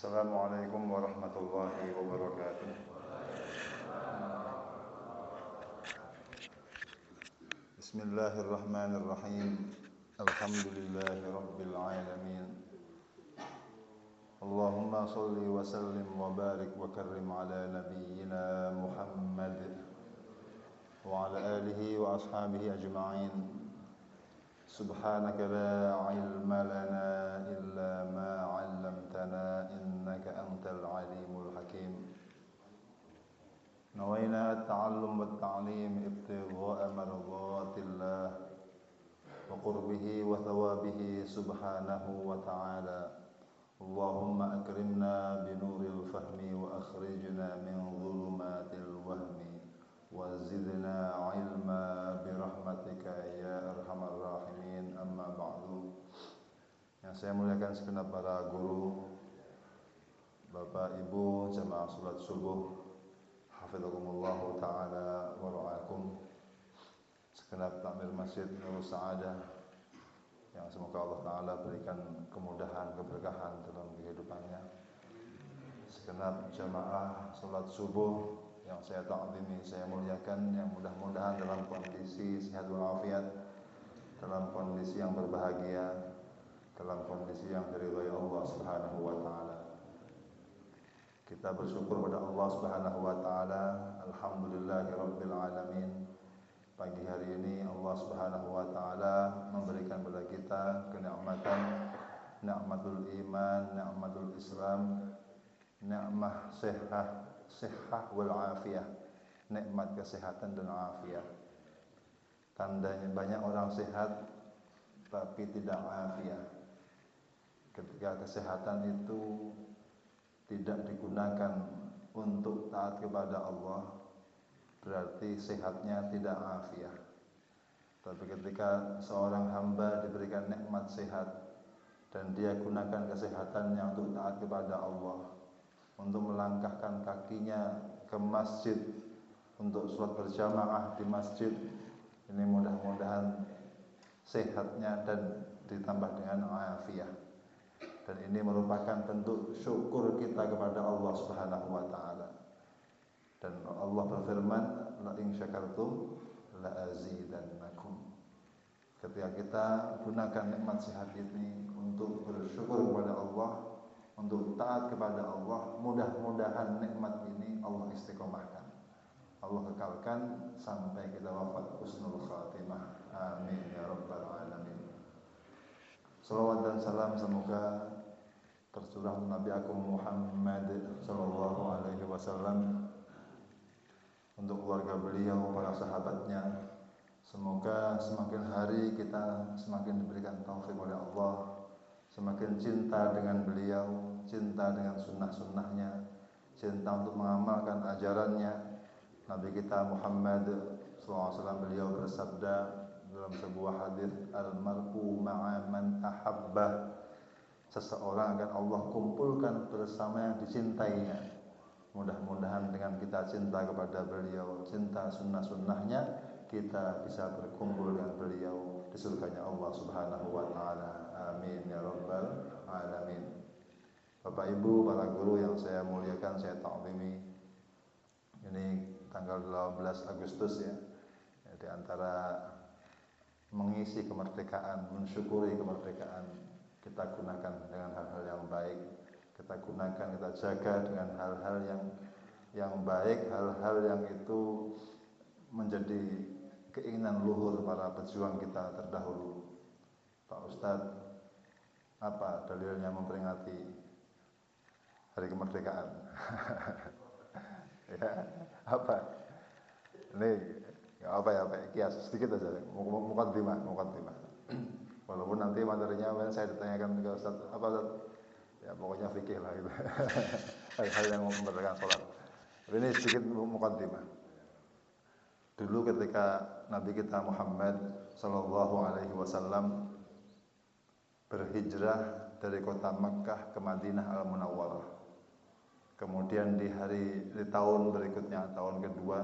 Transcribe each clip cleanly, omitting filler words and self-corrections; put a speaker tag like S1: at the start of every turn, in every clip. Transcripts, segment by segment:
S1: Assalamualaikum warahmatullahi wabarakatuh. Bismillahirrahmanirrahim. Alhamdulillahi rabbil alamin. Allahumma salli wa sallim wa barik wa karrim ala nabiyyina Muhammad wa ala alihi wa ashabihi ajma'in. Subhanaka la ilma lana illa ma 'allamtana innaka antal alimul hakim. Nawaina at-ta'allum wat-ta'lim ibtigha'a mardatillah wa qurbihi wa thawabihi subhanahu wa ta'ala. Allahumma akrimna binuril fahmi wa akhrijna min dhulumatil wahmi wa zidna ilma birahmatika ya arhamar rahimin. Amma ba'du. Yang saya muliakan segenap para guru, Bapak Ibu jamaah salat subuh, hafizakumullah ta'ala wa ra'akum, segenap takmir masjid Nurul Sa'adah yang semoga Allah Ta'ala berikan kemudahan, keberkahan dalam kehidupannya, segenap jamaah salat subuh yang saya ta'zimi, saya muliakan, yang mudah-mudahan dalam kondisi sehat walafiat, dalam kondisi yang berbahagia, dalam kondisi yang diridhai Allah Subhanahu wa Ta'ala. Kita bersyukur pada Allah Subhanahu wa Ta'ala. Alhamdulillahirabbil alamin. Pagi hari ini Allah Subhanahu wa Ta'ala memberikan kepada kita kenikmatan, nikmatul iman, nikmatul Islam, nikmah sehat wal afiyah, nikmat kesehatan dan afiat. Tandanya banyak orang sehat tapi tidak afiat. Ketika kesehatan itu tidak digunakan untuk taat kepada Allah, berarti sehatnya tidak afiah. Tapi ketika seorang hamba diberikan nikmat sehat dan dia gunakan kesehatannya untuk taat kepada Allah, untuk melangkahkan kakinya ke masjid, untuk sholat berjamaah di masjid, ini mudah-mudahan sehatnya dan ditambah dengan afiah. Dan ini merupakan bentuk syukur kita kepada Allah Subhanahu wa Ta'ala. Dan Allah berfirman, la in syakartum la azidannakum. Ketika kita gunakan nikmat sehat ini untuk bersyukur kepada Allah, untuk taat kepada Allah, mudah-mudahan nikmat ini Allah istiqomahkan, Allah kekalkan sampai kita wafat husnul khatimah. Amin ya rabbal alamin. Salawat dan salam semoga tercurah Nabi Agung Muhammad sallallahu alaihi wasallam, untuk keluarga beliau, para sahabatnya. Semoga semakin hari kita semakin diberikan taufik oleh Allah, semakin cinta dengan beliau, cinta dengan sunnah-sunnahnya, cinta untuk mengamalkan ajarannya. Nabi kita Muhammad SAW, beliau bersabda dalam sebuah hadis, al-mar'u ma'a man ahabbah. Seseorang akan Allah kumpulkan bersama yang dicintainya. Mudah-mudahan dengan kita cinta kepada beliau, cinta sunnah-sunnahnya, kita bisa berkumpul dengan beliau di surganya Allah Subhanahu wa Ta'ala. Amin ya rabbal alamin. Bapak Ibu, para guru yang saya muliakan, saya ta'zimi, ini tanggal 12 Agustus ya, di antara mengisi kemerdekaan, mensyukuri kemerdekaan, kita gunakan dengan hal-hal yang baik. Kita gunakan, kita jaga dengan hal-hal yang baik, hal-hal yang itu menjadi keinginan luhur para pejuang kita terdahulu. Pak Ustadz, apa dalilnya memperingati hari kemerdekaan? Ya, apa? Ini apa ya, Pak? Kias sedikit aja, mukaddimah. Walaupun nanti materinya saya ditanyakan ke Ustadz, apa Ustadz? Ya pokoknya fikih lah gitu. Hal-hal yang memperhatikan sholat. Tapi ini sedikit mukaddimah. Dulu ketika Nabi kita Muhammad sallallahu alaihi wasallam berhijrah dari kota Makkah ke Madinah Al-Munawwarah. Kemudian di tahun berikutnya, tahun kedua,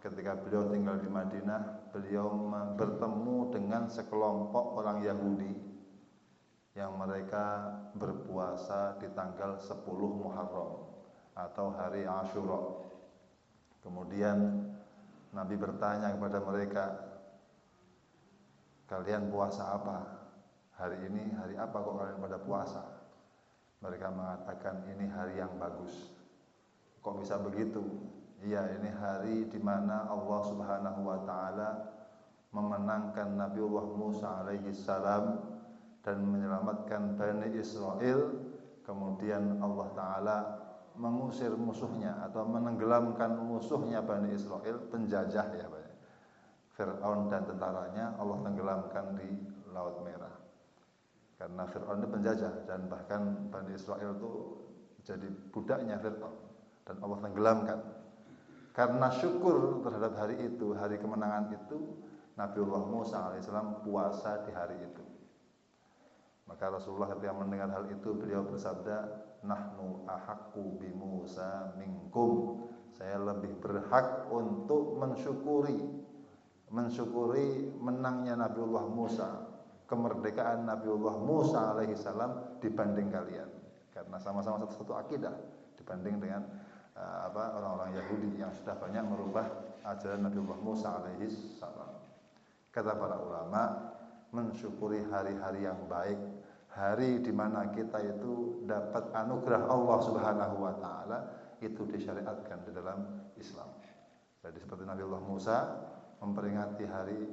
S1: ketika beliau tinggal di Madinah, beliau bertemu dengan sekelompok orang Yahudi yang mereka berpuasa di tanggal 10 Muharram atau hari Asyura. Kemudian Nabi bertanya kepada mereka, kalian puasa apa? Hari ini hari apa kok kalian pada puasa? Mereka mengatakan ini hari yang bagus. Kok bisa begitu? Iya, ini hari di mana Allah Subhanahu wa taala memenangkan Nabiullah Musa alaihi salam dan menyelamatkan Bani Israel. Kemudian Allah taala mengusir musuhnya atau menenggelamkan musuhnya Bani Israel, penjajah ya Pak. Fir'aun dan tentaranya Allah tenggelamkan di Laut Merah. Karena Fir'aun itu penjajah dan bahkan Bani Israel itu jadi budaknya Fir'aun dan Allah tenggelamkan. Karena syukur terhadap hari itu, hari kemenangan itu, Nabiullah Musa alaihissalam puasa di hari itu. Maka Rasulullah ketika mendengar hal itu beliau bersabda, nahnu ahaqqu bi Musa minkum. Saya lebih berhak untuk mensyukuri menangnya Nabiullah Musa, kemerdekaan Nabiullah Musa alaihi salam dibanding kalian. Karena sama-sama satu akidah dibanding dengan orang-orang Yahudi yang sudah banyak merubah ajaran Nabiullah Musa alaihi salam. Kata para ulama, mensyukuri hari-hari yang baik, hari di mana kita itu dapat anugerah Allah Subhanahu wa taala, itu disyariatkan di dalam Islam. Jadi seperti Nabiullah Musa memperingati hari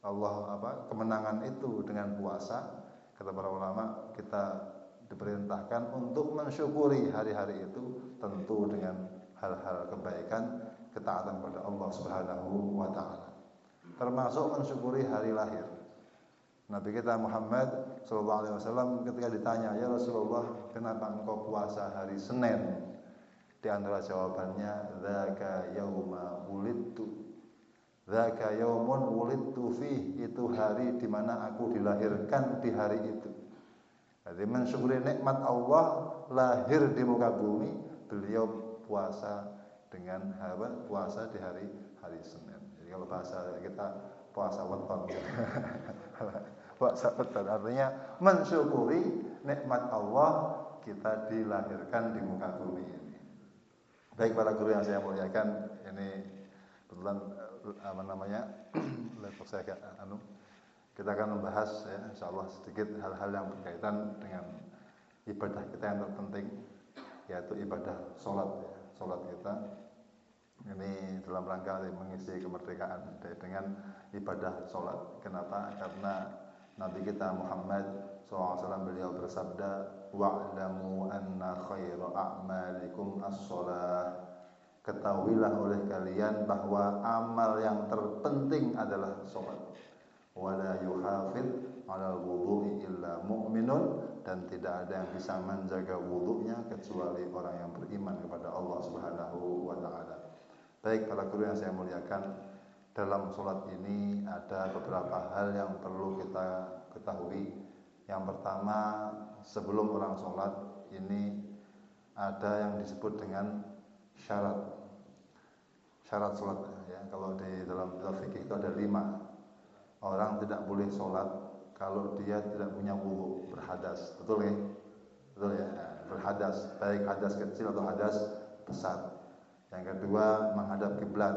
S1: Allah kemenangan itu dengan puasa, kata para ulama kita diperintahkan untuk mensyukuri hari-hari itu tentu dengan hal-hal kebaikan, ketaatan kepada Allah Subhanahu wa taala. Termasuk mensyukuri hari lahir Nabi kita Muhammad sallallahu alaihi wasallam ketika ditanya, "Ya Rasulullah, kenapa engkau puasa hari Senin?" Di antara jawabannya, "Dzaka yauma wulidtu." Dzaka yaumun wulidtu fi, itu hari di mana aku dilahirkan di hari itu. Jadi mensyukuri nikmat Allah lahir di muka bumi, beliau puasa dengan puasa di hari Senin. Jadi kalau bahasa kita puasa weton. Puasa weton artinya mensyukuri nikmat Allah kita dilahirkan di muka bumi ini. Baik para guru yang saya muliakan, ini kebetulan laptop saya agak kita akan membahas ya insyaallah sedikit hal-hal yang berkaitan dengan ibadah kita yang terpenting, yaitu ibadah sholat ya. Sholat kita ini dalam rangka mengisi kemerdekaan dengan ibadah sholat. Kenapa? Karena Nabi kita Muhammad SAW beliau bersabda, wa'lamu anna khaira a'malikum as-sholah. Ketahuilah oleh kalian bahwa amal yang terpenting adalah sholat. Wala yuhafid 'alal wudu'i illa mu'minun, dan tidak ada yang bisa menjaga wudunya kecuali orang yang beriman kepada Allah Subhanahu wa taala. Baik para guru yang saya muliakan, dalam sholat ini ada beberapa hal yang perlu kita ketahui. Yang pertama, sebelum orang sholat ini ada yang disebut dengan syarat sholat ya. Kalau di dalam fikih itu ada 5. Orang tidak boleh sholat kalau dia tidak punya wudu, berhadas, betul ya? Betul ya, berhadas, baik hadas kecil atau hadas besar. Yang kedua, menghadap kiblat.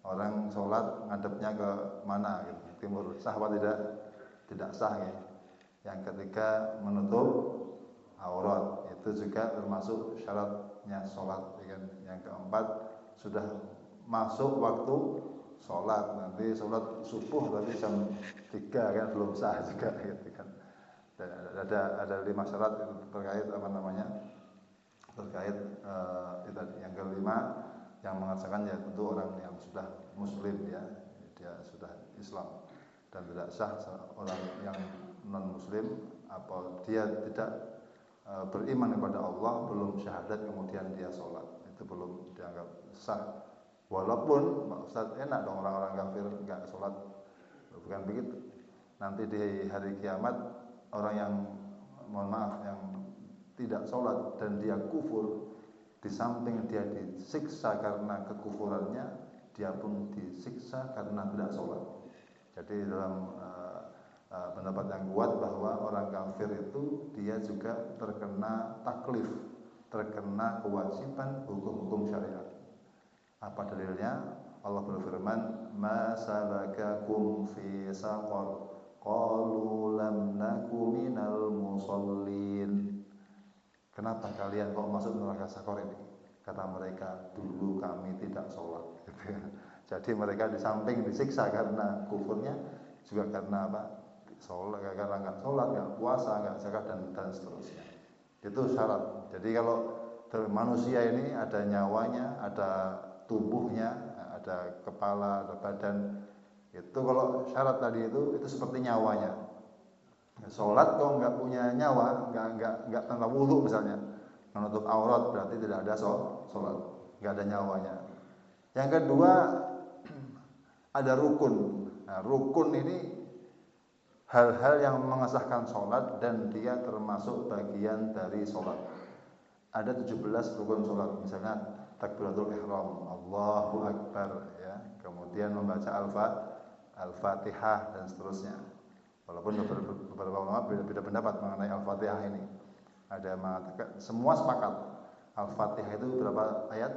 S1: Orang sholat ngadepnya ke mana? Gitu. Timur, sah atau tidak? Tidak sah ya. Yang ketiga, menutup aurat, itu juga termasuk syaratnya sholat. Yang keempat, sudah masuk waktu sholat, nanti sholat subuh tapi jam 3 kan belum sah juga gitu kan. Ada 5 syarat itu terkait terkait yang kelima yang mengatakan ya tentu orang yang sudah muslim ya, dia sudah Islam, dan tidak sah orang yang non muslim apa dia tidak beriman kepada Allah, belum syahadat kemudian dia sholat, itu belum dianggap sah. Walaupun Ustaz enak dong orang-orang kafir enggak sholat, bukan begitu. Nanti di hari kiamat orang yang mohon maaf yang tidak sholat dan dia kufur, di samping dia disiksa karena kekufurannya, dia pun disiksa karena tidak sholat. Jadi dalam pendapat yang kuat bahwa orang kafir itu dia juga terkena taklif, terkena kewajiban hukum-hukum syariat. Apa dalilnya? Allah berfirman, "Ma salakakum fi saqar? Qalu lam naku minal musallin." Kenapa kalian kok masuk neraka Sakor ini? Kata mereka, dulu kami tidak sholat. Gitu ya. Jadi mereka di samping disiksa karena kufurnya, juga karena apa? Sholat, karena nggak sholat, nggak puasa, nggak zakat dan seterusnya. Itu syarat. Jadi kalau manusia ini ada nyawanya, ada tubuhnya, ada kepala, ada badan. Itu kalau syarat tadi itu seperti nyawanya. Sholat kok nggak punya nyawa, nggak tanpa wudhu misalnya, menutup aurat berarti tidak ada sholat, nggak ada nyawanya. Yang kedua ada rukun. Nah, rukun ini hal-hal yang mengesahkan sholat dan dia termasuk bagian dari sholat. Ada 17 rukun sholat, misalnya takbiratul ihram, Allahu Akbar, ya. Kemudian membaca Al-Fatihah dan seterusnya. Walaupun beberapa ulama beda pendapat mengenai Al-Fatihah ini. Ada yang mengatakan semua sepakat Al-Fatihah itu berapa ayat?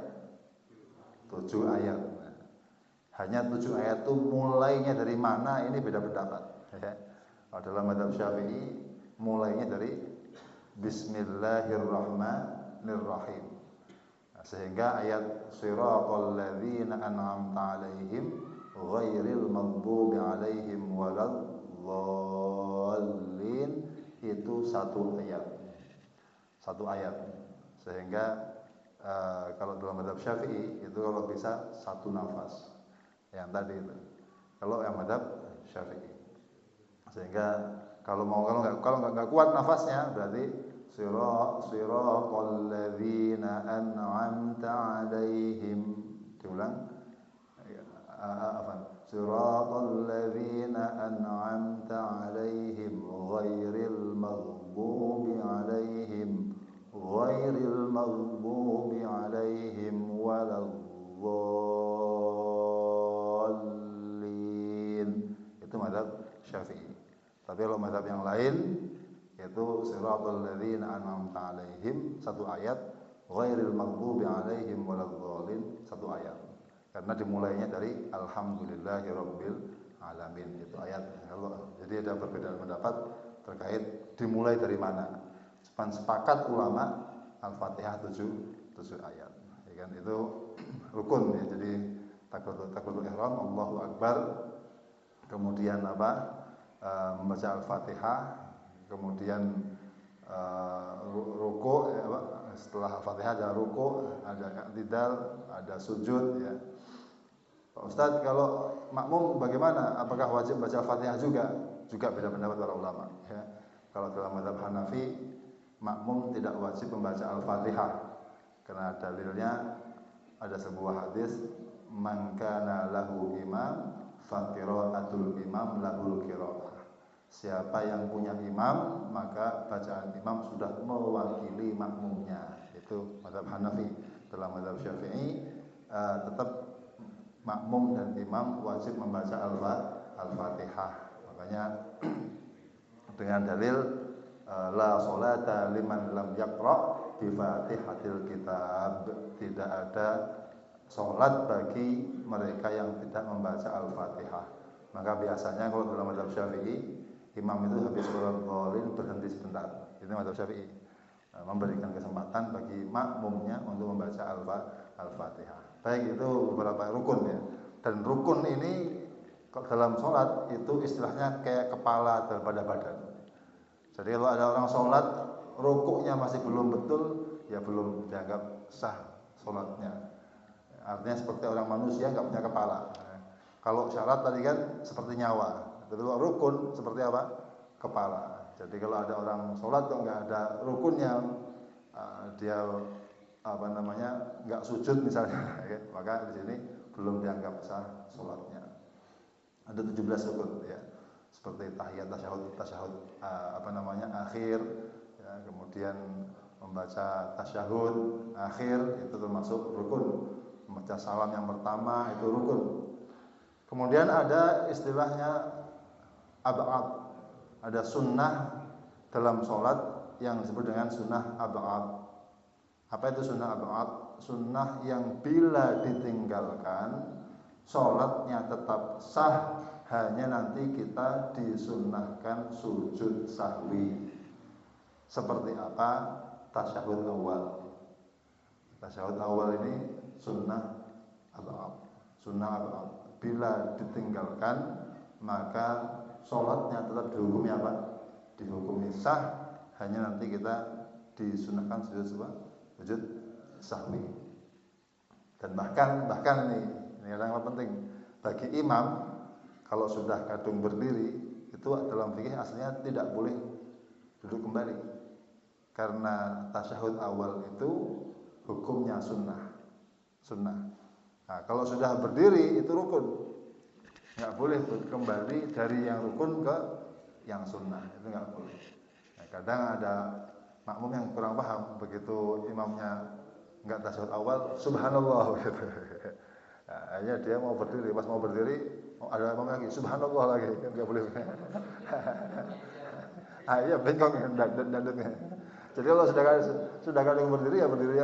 S1: 7 ayat. Hanya 7 ayat itu mulainya dari mana ini beda pendapat. Ya. Dalam mazhab Syafi'i mulainya dari Bismillahirrahmanirrahim. Sehingga ayat siratal ladzina an'amta 'alaihim ghairil maghdubi 'alaihim waladdallin itu satu ayat. Sehingga kalau dalam mazhab Syafi'i itu kalau bisa satu nafas. Yang tadi itu. Kalau yang mazhab Syafi'i. Sehingga kalau nggak kuat nafasnya berarti siratal ladzina an'amta 'alaihim. Diulang. Siratal ladzina an'amta 'alaihim ghairil maghdubi 'alaihim waladdallin. Itu mazhab Syafi'i. Tapi kalau mazhab yang lain yaitu siratal ladzina an'amta 'alaihim satu ayat, ghairil maghdubi 'alaihim waladdallin satu ayat. Karena dimulainya dari alhamdulillahirabbil alamin itu ayat. Jadi ada perbedaan pendapat terkait dimulai dari mana. Sepakat ulama Al-Fatihah 7 ayat. Ya kan itu rukun ya. Jadi takbiratul ihram, Allahu Akbar. Kemudian membaca Al-Fatihah, kemudian ruku' ya, setelah Al-Fatihah ada ruku', ada i'tidal, ada sujud ya. Pak Ustadz, kalau makmum bagaimana? Apakah wajib baca Al-Fatihah juga? Juga beda pendapat para ulama ya. Kalau dalam mazhab Hanafi, makmum tidak wajib membaca Al-Fatihah karena dalilnya ada sebuah hadis, man kana lahu imam fa qiraatul imam lahul qiraah. Siapa yang punya imam, maka bacaan imam sudah mewakili makmumnya. Itu mazhab Hanafi. Dalam mazhab Syafi'i tetap makmum dan imam wajib membaca Al-Fatihah. Makanya dengan dalil la sholata liman lam yaqra bi Fatihatil Kitab. Tidak ada sholat bagi mereka yang tidak membaca Al-Fatihah. Maka biasanya kalau dalam mazhab Syafi'i, imam itu habis sholat dhalin berhenti sebentar. Itu mazhab Syafi'i. Memberikan kesempatan bagi makmumnya untuk membaca Al-Fatihah. Baik, itu beberapa rukun ya. Dan rukun ini dalam sholat itu istilahnya kayak kepala daripada badan. Jadi kalau ada orang sholat rukuknya masih belum betul, ya belum dianggap sah sholatnya. Artinya seperti orang manusia nggak punya kepala. Kalau syarat tadi kan seperti nyawa. Tapi kalau rukun seperti apa? Kepala. Jadi kalau ada orang sholat kok nggak ada rukunnya, dia nggak sujud misalnya, ya, maka di sini belum dianggap sah sholatnya. Ada 17 rukun ya, seperti tahiyat, tasyahud akhir, ya, kemudian membaca tasyahud akhir itu termasuk rukun. Membaca salam yang pertama itu rukun. Kemudian ada istilahnya ab'ad. ada sunnah dalam sholat yang disebut dengan sunnah ab'ad. Apa itu sunnah ab'ad? Sunnah yang bila ditinggalkan sholatnya tetap sah, hanya nanti kita disunnahkan sujud sahwi. Seperti apa? Tasyahud awal. Tasyahud awal ini sunnah ab'ad. Sunnah ab'ad. Bila ditinggalkan maka sholatnya tetap dihukumi apa? Dihukumi sah, hanya nanti kita disunahkan sujud sahwi. Dan bahkan ini yang penting bagi imam, kalau sudah kadung berdiri itu dalam fikih aslinya tidak boleh duduk kembali, karena tasyahud awal itu hukumnya sunnah. Nah, kalau sudah berdiri itu rukun, nggak boleh kembali dari yang rukun ke yang sunnah, itu nggak boleh. Nah, kadang ada makmum yang kurang paham, begitu imamnya nggak tasyahud awal, subhanallah gitu. Nah, akhirnya dia mau berdiri, pas mau berdiri ada imam lagi, subhanallah lagi, kan nggak boleh. Iya bengkok dandutnya. Jadi kalau sudah kadang berdiri ya berdiri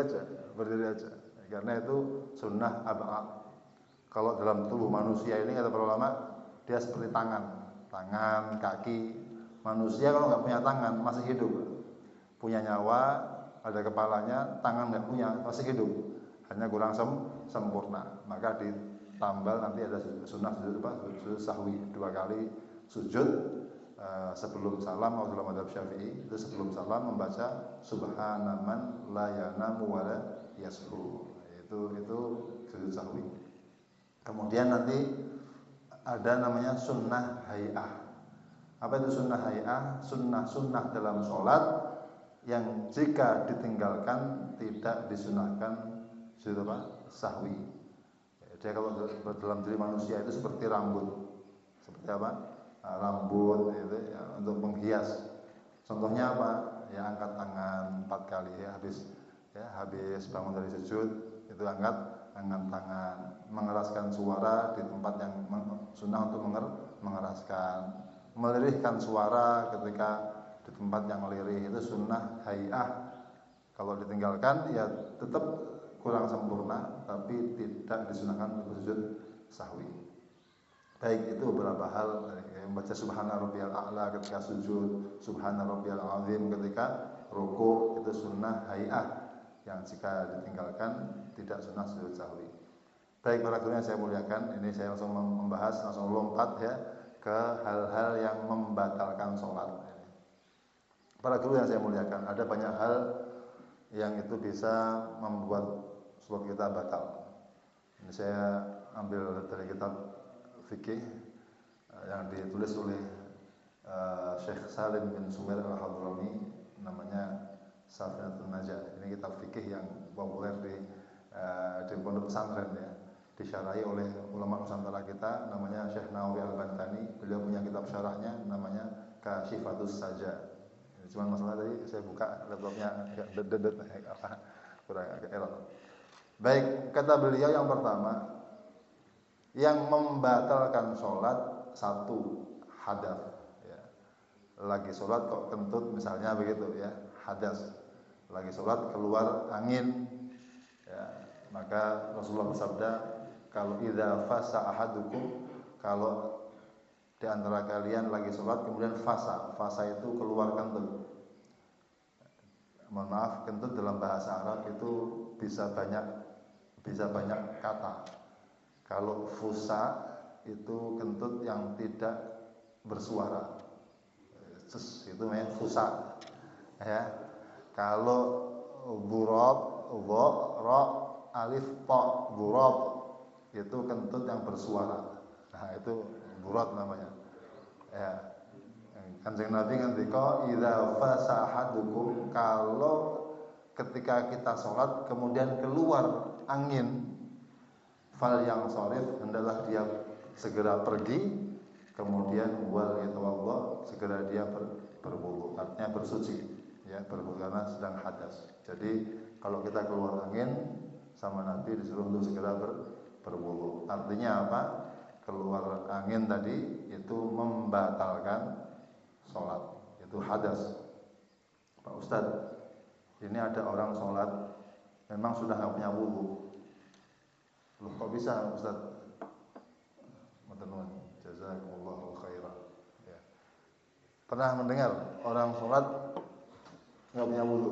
S1: aja. Karena itu sunnah ab'ad. Kalau dalam tubuh manusia ini kata para ulama, dia seperti tangan, kaki. Manusia kalau nggak punya tangan masih hidup, punya nyawa, ada kepalanya, tangan nggak punya masih hidup, hanya kurang sempurna. Maka ditambal nanti ada sunnah sujud sahwi 2 kali sujud sebelum salam. Kalau dalam mazhab Syafi'i itu sebelum salam membaca subhanaman la yanamu wa la yashu. Itu sujud sahwi. Kemudian nanti ada namanya sunnah hay'ah. Apa itu sunnah hay'ah? Sunnah dalam sholat yang jika ditinggalkan tidak disunahkan sujud sahwi. Jadi kalau dalam diri manusia itu seperti rambut. Seperti apa? Rambut itu ya, untuk menghias. Contohnya apa? Ya angkat tangan 4 kali habis bangun dari sujud itu angkat tangan, mengeraskan suara di tempat yang sunnah untuk mengeraskan, melirihkan suara ketika di tempat yang lirih, itu sunnah hay'ah. Kalau ditinggalkan ya tetap kurang sempurna, tapi tidak disunahkan untuk sujud sahwi. Baik, itu beberapa hal, membaca subhana rabbiyal a'la ketika sujud, subhana rabbiyal azim ketika ruku', itu sunnah hay'ah yang jika ditinggalkan tidak sunnah sujud sahwi. Baik para guru yang saya muliakan, ini saya langsung membahas, langsung lompat ya ke hal-hal yang membatalkan sholat. Para guru yang saya muliakan, ada banyak hal yang itu bisa membuat sholat kita batal. Ini saya ambil dari kitab fikih yang ditulis oleh Syekh Salim bin Sumer al-Hadrami, namanya Safinatun Najah. Ini kitab fikih yang populer di pondok pesantren ya, disyarahi oleh ulama Nusantara kita, namanya Syekh Nawawi Al-Bantani. Beliau punya kitab syarahnya namanya Kasyifatus Saja. Cuman masalah tadi saya buka laptopnya agak dedet kurang agak error. Baik, kata beliau yang pertama, yang membatalkan sholat satu, hadas ya. Lagi sholat kok kentut misalnya begitu ya, hadas. Lagi sholat keluar angin ya, maka Rasulullah bersabda, kalau idza fasa ahadukum, kalau di antara kalian lagi sholat kemudian fasa itu keluar kentut. Mohon maaf, kentut dalam bahasa Arab itu bisa banyak kata. Kalau fusa itu kentut yang tidak bersuara, itu namanya fusa ya. Kalau burab, ra, alif, ta, burab itu kentut yang bersuara. Nah, itu burab namanya. Ya. Kanjeng Nabi ngendika, idza fasa ahadukum, kalau ketika kita sholat kemudian keluar angin, fal yang sharif, hendaklah dia segera pergi, kemudian wal yatawadda, segera dia berwudu, artinya bersuci ya, berwudu karena sedang hadas. Jadi kalau kita keluar angin sama Nabi disuruh untuk segera berwudu. Artinya apa? Keluar angin tadi itu membatalkan sholat, itu hadas. Pak Ustadz, ini ada orang sholat memang sudah nggak punya wudu. Loh, kok bisa Ustadz? Matur jazakumullahu khairan. Ya. Pernah mendengar orang sholat nggak punya wudu?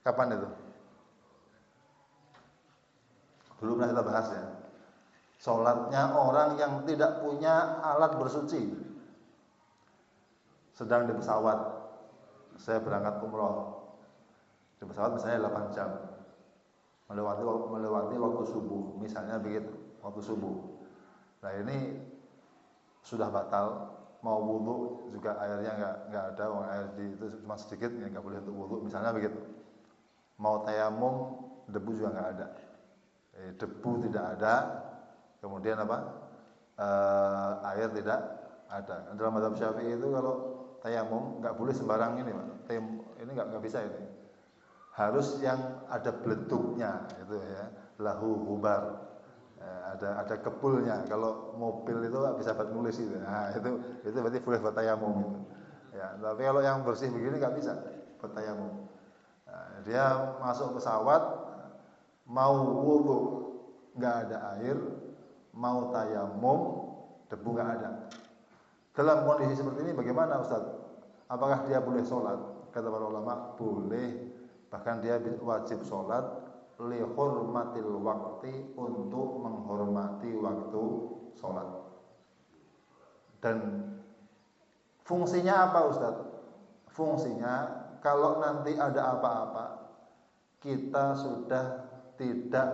S1: Kapan itu? Dulu pernah kita bahas ya. Sholatnya orang yang tidak punya alat bersuci. Sedang di pesawat, saya berangkat umroh. Di pesawat misalnya 8 jam, melewati waktu subuh, misalnya begitu, waktu subuh. Nah ini sudah batal, mau wudu juga airnya nggak ada, air di itu cuma sedikit, ya nggak boleh untuk wudu, misalnya begitu. Mau tayamum, debu juga nggak ada, debu tidak ada, kemudian apa? Air tidak ada. Dalam mazhab Syafi'i itu kalau tayamum nggak boleh sembarang ini, Pak. Ini nggak bisa ini. Harus yang ada beleduknya itu ya, lahu hubar. Ada kebulnya. Kalau mobil itu nggak bisa buat nulis itu. Nah, itu berarti boleh buat tayamum itu. Ya, tapi kalau yang bersih begini nggak bisa buat tayamum. Nah, dia masuk pesawat mau wudu nggak ada air, mau tayamum debu nggak ada. Dalam kondisi seperti ini bagaimana Ustaz? Apakah dia boleh sholat? Kata para ulama boleh, bahkan dia wajib sholat li hurmatil waqti, untuk menghormati waktu sholat. Dan fungsinya apa Ustaz? Fungsinya kalau nanti ada apa-apa kita sudah tidak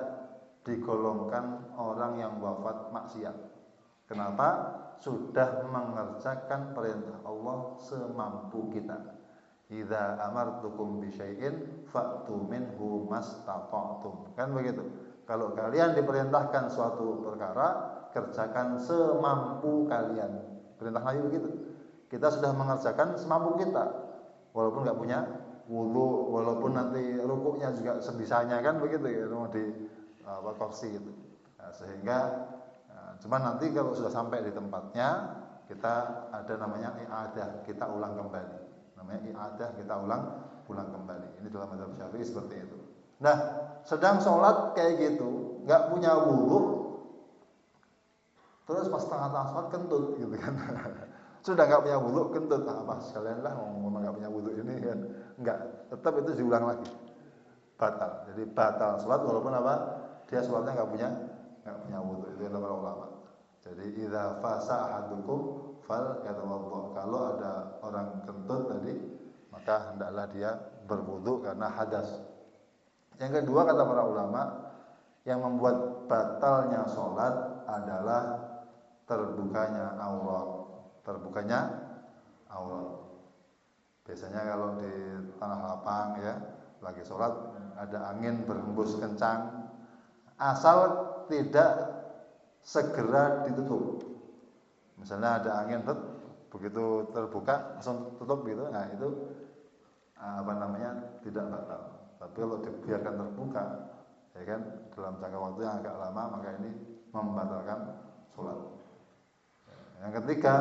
S1: digolongkan orang yang wafat maksiat. Kenapa? Sudah mengerjakan perintah Allah semampu kita. Idza amartukum bi syai'in fa'tu minhu mastata'tum. Kan begitu. Kalau kalian diperintahkan suatu perkara, kerjakan semampu kalian. Perintah Nabi begitu. Kita sudah mengerjakan semampu kita. Walaupun enggak punya wudu, walaupun nanti rukuknya juga sebisanya, kan begitu ya, mau di kursi gitu. Nah, sehingga cuman nanti kalau sudah sampai di tempatnya, kita ada namanya i'adah, kita ulang kembali. Namanya i'adah, kita ulang kembali. Ini dalam mazhab Syafi'i seperti itu. Nah, sedang sholat kayak gitu, nggak punya wudu, terus pas tengah-tengah sholat kentut gitu kan. Sudah nggak punya wudu, kentut, apa sekalian lah ngomong nggak punya wudu ini kan. Nggak, tetap itu diulang lagi. Batal. Jadi batal sholat walaupun apa? Dia sholatnya nggak punya wudu. Itu adalah para ulama. Jadi idza fasa ahadukum fal yatawaddo. Kalau ada orang kentut tadi, maka hendaklah dia berwudu karena hadas. Yang kedua kata para ulama, yang membuat batalnya sholat adalah terbukanya aurat. Biasanya kalau di tanah lapang ya, lagi sholat ada angin berhembus kencang, asal tidak segera ditutup. Misalnya ada angin, begitu terbuka langsung tutup gitu. Nah, itu tidak batal. Tapi kalau dibiarkan terbuka, ya kan, dalam jangka waktu yang agak lama, maka ini membatalkan sholat. Yang ketiga,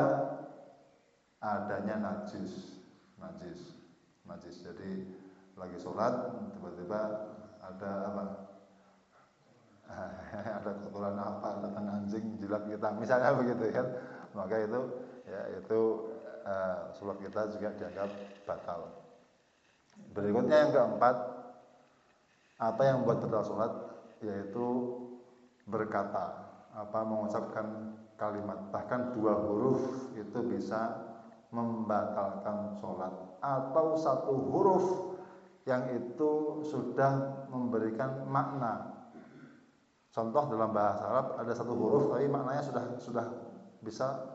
S1: adanya najis. Jadi lagi sholat tiba-tiba ada apa? Ada kotoran apa, datang anjing jilat kita, misalnya begitu kan, maka itu sholat kita juga dianggap batal. Berikutnya yang keempat, apa yang membuat batal sholat, yaitu berkata, mengucapkan kalimat, bahkan 2 huruf itu bisa membatalkan sholat, atau 1 huruf yang itu sudah memberikan makna. Contoh dalam bahasa Arab ada 1 huruf tapi maknanya sudah bisa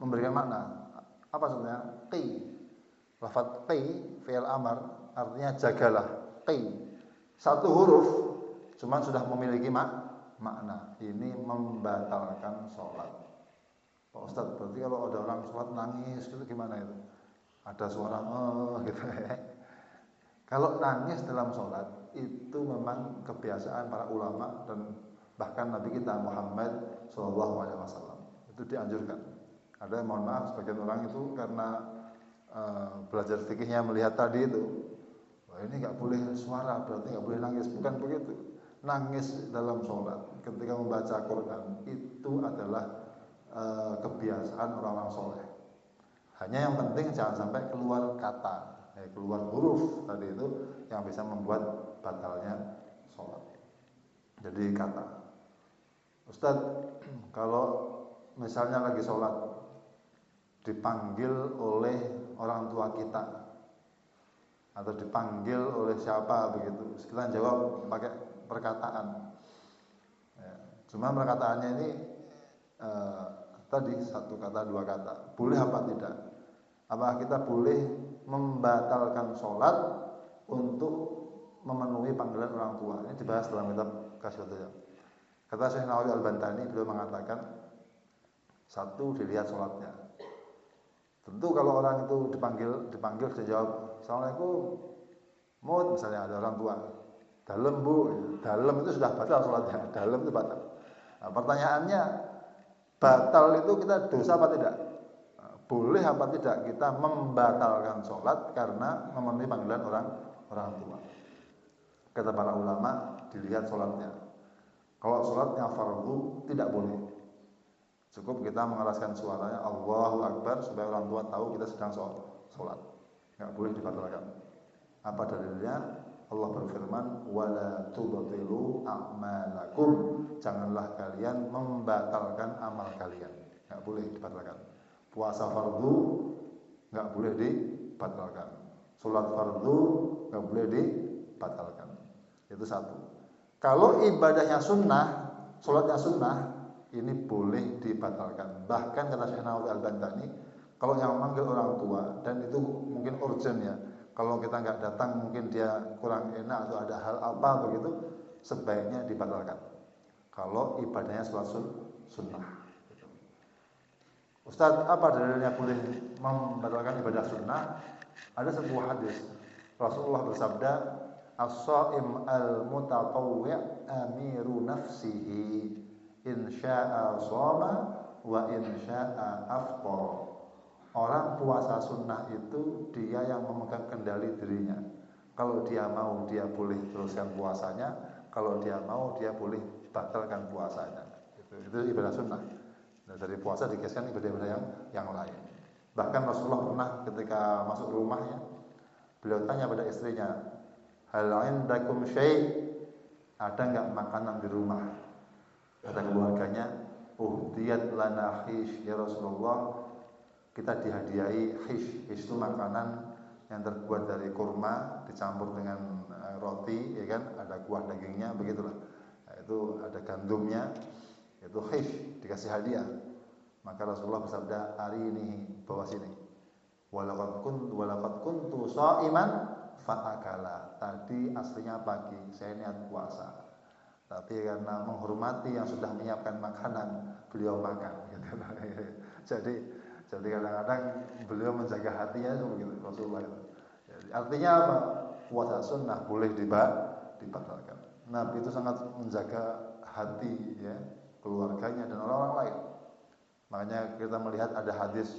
S1: memberikan makna. Apa sebenarnya? Qi. Lafaz qi, fi'il amar, artinya jagalah. Qi. 1 huruf cuman sudah memiliki makna. Ini membatalkan sholat. Pak Ustaz, berarti kalau ada orang sholat nangis itu gimana itu? Ada suara gitu ya. Kalau nangis dalam sholat itu memang kebiasaan para ulama dan bahkan Nabi kita Muhammad SAW itu dianjurkan. Ada yang mohon maaf sebagian orang itu karena belajar fikihnya melihat tadi itu, wah ini nggak boleh suara, berarti nggak boleh nangis. Bukan begitu. Nangis dalam sholat ketika membaca Quran itu adalah kebiasaan orang-orang soleh. Hanya yang penting jangan sampai keluar kata, keluar huruf tadi itu yang bisa membuat batalnya sholat. Jadi kata, Ustadz, kalau misalnya lagi sholat dipanggil oleh orang tua kita atau dipanggil oleh siapa begitu, kita jawab pakai perkataan. Ya, cuma perkataannya ini tadi satu kata dua kata, boleh apa tidak? Apakah kita boleh membatalkan sholat untuk memenuhi panggilan orang tua? Ini dibahas dalam kitab Kasyiful. Kata Syekh Nawawi Al-Bantani, beliau mengatakan, satu, dilihat sholatnya. Tentu kalau orang itu dipanggil dia jawab, Assalamualaikum, Mut, misalnya ada orang tua, dalem bu, dalem itu sudah batal sholatnya, dalem itu batal. Nah, pertanyaannya, batal itu kita dosa apa tidak? Boleh apa tidak kita membatalkan sholat karena memenuhi panggilan orang tua? Kata para ulama, dilihat sholatnya. Kalau sholatnya fardu tidak boleh. Cukup kita mengeraskan suaranya Allahu Akbar supaya orang tua tahu kita sedang sholat. Nggak boleh dibatalkan. Apa dalilnya? Allah berfirman, wala tubtilu a'malakum. Janganlah kalian membatalkan amal kalian. Nggak boleh dibatalkan. Puasa fardu nggak boleh dibatalkan. Sholat fardu nggak boleh dibatalkan. Itu satu. Kalau ibadahnya sunnah, sholatnya sunnah, ini boleh dibatalkan. Bahkan kata Syekh Nawawi Al-Bantani, kalau yang memanggil orang tua dan itu mungkin urgent ya, kalau kita nggak datang mungkin dia kurang enak atau ada hal apa begitu, sebaiknya dibatalkan. Kalau ibadahnya sholat sunnah. Ustadz, apa dalilnya boleh membatalkan ibadah sunnah? Ada sebuah hadis. Rasulullah bersabda, as-shaim al-mutatawwi' amiru nafsihi, in syaa shoma wa in syaa afṭara. Orang puasa sunnah itu dia yang memegang kendali dirinya. Kalau dia mau dia boleh teruskan puasanya, kalau dia mau dia boleh batalkan puasanya. Itu ibadah sunnah. Nah, dari puasa digeserkan ibadah-ibadah yang lain. Bahkan Rasulullah pernah ketika masuk rumahnya, beliau tanya pada istrinya, hal indakum syai', ada enggak makanan di rumah? Kata keluarganya, uhdiyat lana hish ya Rasulullah, kita dihadiahi hish. Hish itu makanan yang terbuat dari kurma dicampur dengan roti, ya kan? Ada kuah dagingnya, begitulah. Nah, itu ada gandumnya. Itu hish, dikasih hadiah. Maka Rasulullah bersabda, arini, bawa sini. Walaqad kuntu sha'iman fa'akala. Tadi aslinya pagi, saya niat puasa. Tapi karena menghormati yang sudah menyiapkan makanan, beliau makan. Jadi kadang-kadang beliau menjaga hatinya begitu Rasulullah itu. Jadi, artinya apa? Puasa sunnah boleh dibatalkan. Nabi itu sangat menjaga hati ya, keluarganya dan orang-orang lain. Makanya kita melihat ada hadis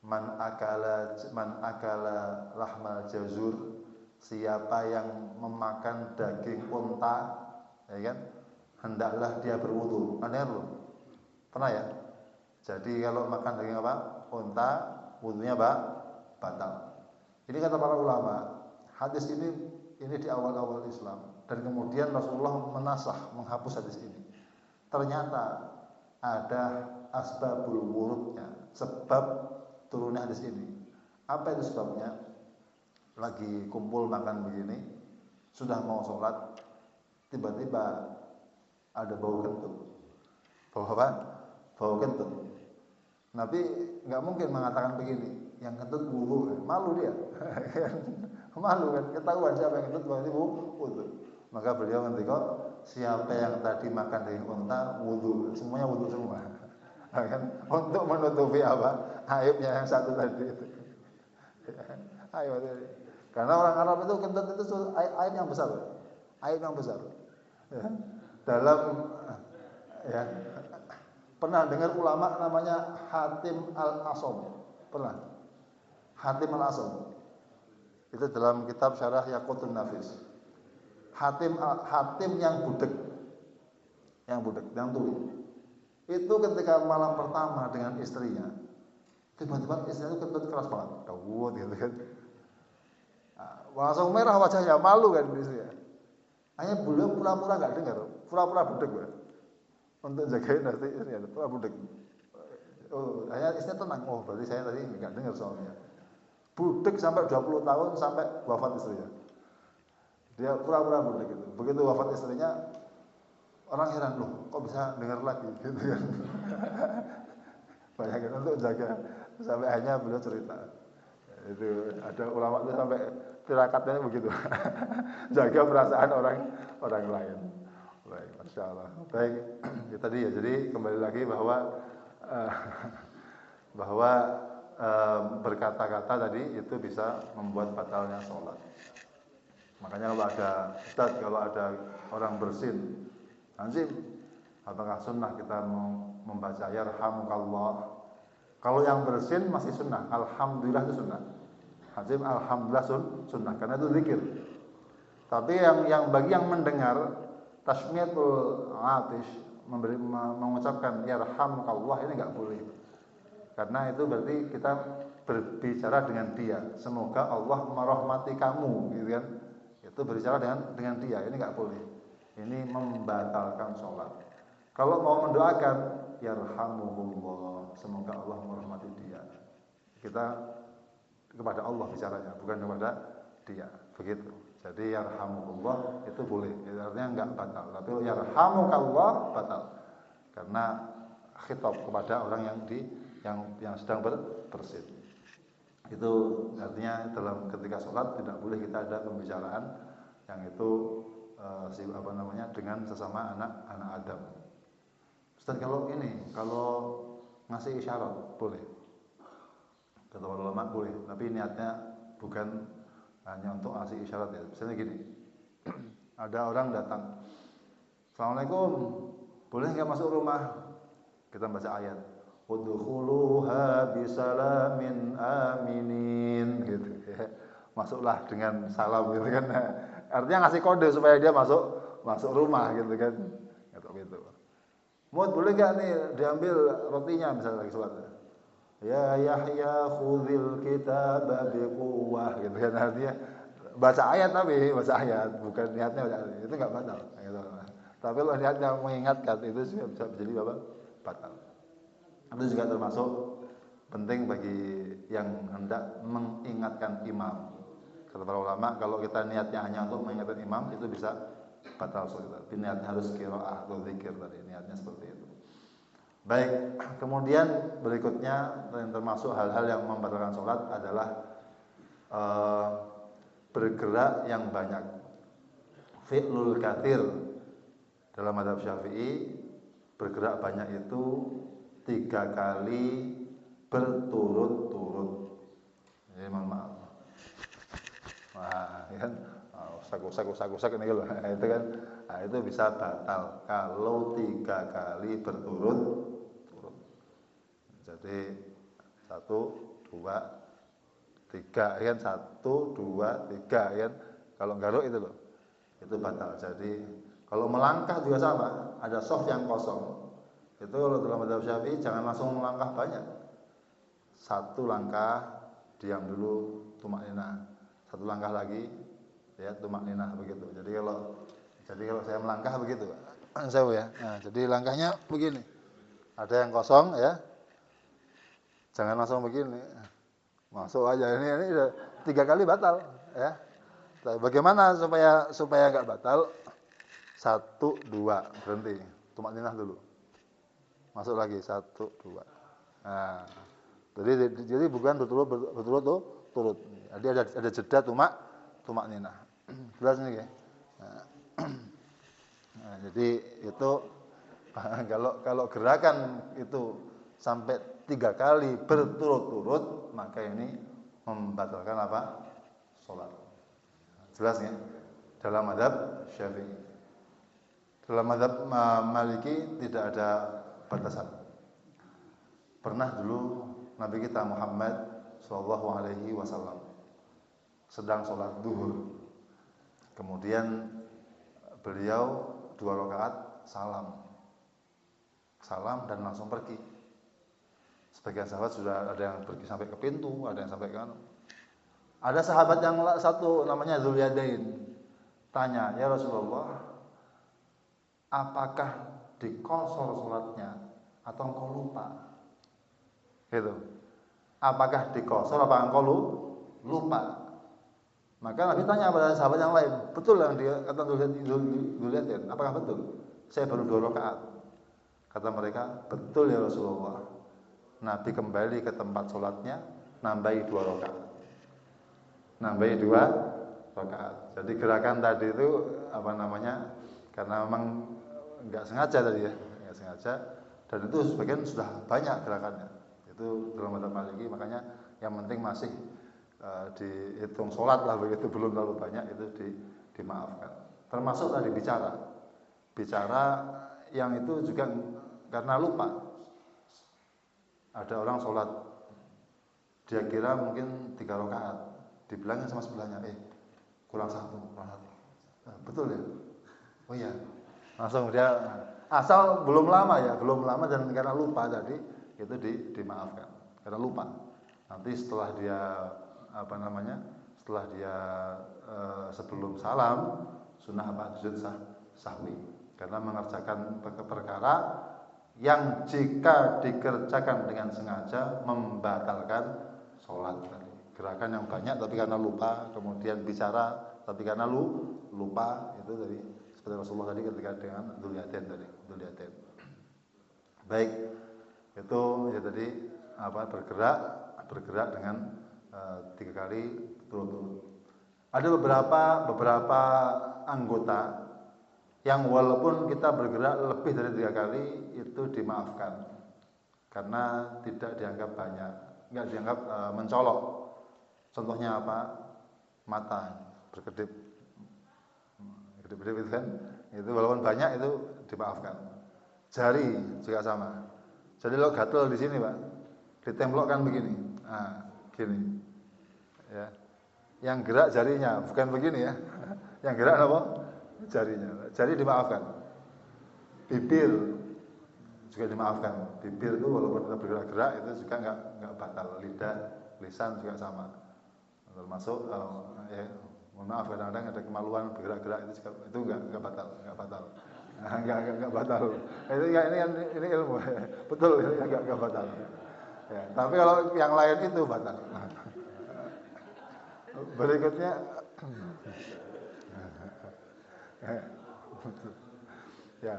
S1: man akala lahmal jazur, siapa yang memakan daging unta, ya kan, hendaklah dia berwudu. Aneh belum? Pernah ya? Jadi kalau makan daging apa? Unta, wudunya batal. Ini kata para ulama, hadis ini di awal-awal Islam dan kemudian Rasulullah menasakh, menghapus hadis ini. Ternyata ada asbabul wurudnya, sebab turunnya hadis ini. Apa itu sebabnya? Lagi kumpul makan begini, sudah mau sholat, tiba-tiba ada bau kentut. Bau apa? Bau kentut. Nabi nggak mungkin mengatakan begini, yang kentut wudu, malu dia. Malu kan, ketahuan siapa yang kentut berarti wudu. Maka beliau ngendika, siapa yang tadi makan daging unta wudu, semuanya wudu semua. Kan untuk menutupi apa? Aibnya yang satu tadi itu. Aib tadi. Karena orang Arab itu kentut itu aib yang besar. Aib yang besar. Ya. Dalam ya Pernah dengar ulama namanya Hatim Al-Asom? Pernah? Hatim Al-Asom. Itu dalam kitab Syarah Yaqutun Nafis. Hatim yang budek. Yang tuli. Itu ketika malam pertama dengan istrinya, tiba-tiba istrinya itu kentut keras banget, dawut gitu kan. Langsung merah wajahnya, malu kan istrinya. Hanya beliau pura-pura nggak dengar, pura-pura budek ya. Untuk jagain nanti istrinya, pura budek. Oh, hanya istrinya tenang, oh berarti saya tadi nggak dengar soalnya. Budek sampai 20 tahun sampai wafat istrinya. Dia pura-pura budek gitu. Begitu wafat istrinya, orang heran, loh kok bisa dengar lagi gitu kan. Bayangin untuk jaga sampai akhirnya beliau cerita. Itu ada ulama itu sampai tirakatnya begitu. Jaga perasaan orang lain. Baik, Masya Allah. Baik, ya tadi ya. Jadi kembali lagi bahwa berkata-kata tadi itu bisa membuat batalnya sholat. Makanya kalau ada orang bersin, Anzim, apakah sunnah kita membaca yarhamukallah? Kalau yang bersin masih sunnah, alhamdulillah itu sunnah. Anzim, alhamdulillah sunnah, karena itu zikir. Tapi yang bagi yang mendengar tasmiyatul atish, mengucapkan yarhamukallah, ini enggak boleh. Karena itu berarti kita berbicara dengan dia. Semoga Allah merahmati kamu, gitu kan? Itu berbicara dengan dia, ini enggak boleh. Ini membatalkan sholat. Kalau mau mendoakan, yarhamuhullah, semoga Allah merahmati dia. Kita kepada Allah bicaranya, bukan kepada dia. Begitu. Jadi yarhamuhullah itu boleh. Itu artinya enggak batal. Tapi yarhamukallah batal. Karena khitab kepada orang yang sedang bersin. Itu artinya ketika sholat tidak boleh kita ada pembicaraan yang itu dengan sesama anak Adam. Ustaz, kalau ngasih isyarat boleh. Kata ulama boleh, tapi niatnya bukan hanya untuk ngasih isyarat ya. Misalnya gini. Ada orang datang. Assalamualaikum. Boleh enggak masuk rumah? Kita baca ayat. Udkhuluha bisalamin aminin gitu ya. Masuklah dengan salam gitu kan. Artinya ngasih kode supaya dia masuk rumah gitu kan. Gitu. Mut, boleh enggak nih diambil rotinya misalnya lagi sholat. Ya Yahya khudhil kitaba biquwwah gitu kan, artinya baca ayat bukan niatnya baca ayat. Itu enggak batal gitu. Tapi kalau niatnya mengingatkan itu bisa jadi batal. Itu juga termasuk penting bagi yang hendak mengingatkan imam. Kata para ulama, kalau kita niatnya hanya untuk mengingatkan imam, itu bisa batal sholat. Tapi niatnya harus qiraah atau zikir tadi, niatnya seperti itu. Baik, kemudian berikutnya yang termasuk hal-hal yang membatalkan sholat adalah bergerak yang banyak. Fi'lul katsir dalam mazhab Syafi'i, bergerak banyak itu 3 kali berturut-turut. Ini mohon maaf. Nah, kan usak ini loh. Itu kan, itu bisa batal kalau 3 kali berturut-turut. Jadi 1, 2, 3 kan, 1, 2, 3 kan. Kalau garuk itu loh. Itu batal. Jadi kalau melangkah juga sama, ada shaf yang kosong. Itu kalau dalam mazhab Syafi'i jangan langsung melangkah banyak. 1 langkah diam dulu, tumakninah. 1 langkah lagi ya, tumakninah begitu. Jadi kalau saya melangkah begitu, saya ya. Nah, jadi langkahnya begini. Ada yang kosong ya. Jangan langsung begini. Masuk aja ini 3 kali batal ya. Bagaimana supaya enggak batal? 1, 2 berhenti. Tumakninah dulu. Masuk lagi 1, 2. Nah, jadi bukan berturut-turut. Jadi ada jeda tumakninah. Jelas nih ya. Nah, jadi itu kalau gerakan itu sampai 3 kali berturut-turut, maka ini membatalkan apa? Salat. Jelas ya? Dalam mazhab Syafi'i. Dalam mazhab Maliki tidak ada batasan. Pernah dulu Nabi kita Muhammad Shallallahu Alaihi Wasallam sedang sholat duhur, kemudian beliau 2 rakaat salam dan langsung pergi. Sebagian sahabat sudah ada yang pergi sampai ke pintu, ada yang sampai ke anu. Ada sahabat yang satu namanya Dzul-Yadain tanya, ya Rasulullah, apakah dikosor sholatnya atau engkau lupa? Gitu. Apakah dikosor apa engkau lupa? Maka Nabi tanya pada sahabat yang lain, betul yang dia kata Dzul-Yadain, apakah betul? Saya baru 2 rakaat. Kata mereka, betul ya Rasulullah. Nabi kembali ke tempat sholatnya, nambahi 2 rakaat. Nambahi 2 rakaat. Jadi gerakan tadi itu karena memang nggak sengaja tadi ya, nggak sengaja. Dan itu sebagian sudah banyak gerakannya. Itu dalam madzhab Maliki, makanya yang penting masih dihitung sholat lah, begitu belum terlalu banyak itu dimaafkan. Termasuk tadi bicara yang itu juga karena lupa. Ada orang sholat, dia kira mungkin 3 rakaat, dibilangin sama sebelahnya, kurang satu. Betul ya? Oh iya. Langsung dia asal belum lama dan karena lupa tadi itu dimaafkan karena lupa. Nanti setelah dia sebelum salam sunnah sujud sahwi karena mengerjakan perkara yang jika dikerjakan dengan sengaja membatalkan sholat tadi. Gerakan yang banyak tapi karena lupa, kemudian bicara tapi karena lupa, itu tadi seperti Rasulullah tadi ketika dengan Dzul-Yadain tadi. Baik, itu ya tadi bergerak dengan 3 kali turut-turut. Ada beberapa anggota yang walaupun kita bergerak lebih dari 3 kali itu dimaafkan karena tidak dianggap banyak, nggak dianggap mencolok. Contohnya apa? Mata berkedip itu kan, itu walaupun banyak itu dimaafkan. Jari juga sama. Jadi lo gatel di sini Pak, ditemplokkan begini, gini, ya. Yang gerak jarinya, bukan begini ya. Yang gerak apa? Jarinya. Jari dimaafkan. Bibir juga dimaafkan. Bibir itu walaupun kita bergerak-gerak itu juga nggak batal. Lidah, lisan juga sama. Termasuk mohon maaf kadang-kadang ada kemaluan bergerak-gerak itu nggak batal. Nggak batal. Ini ilmu. Betul, ini nggak batal. Ya, tapi kalau yang lain itu batal. Berikutnya ya.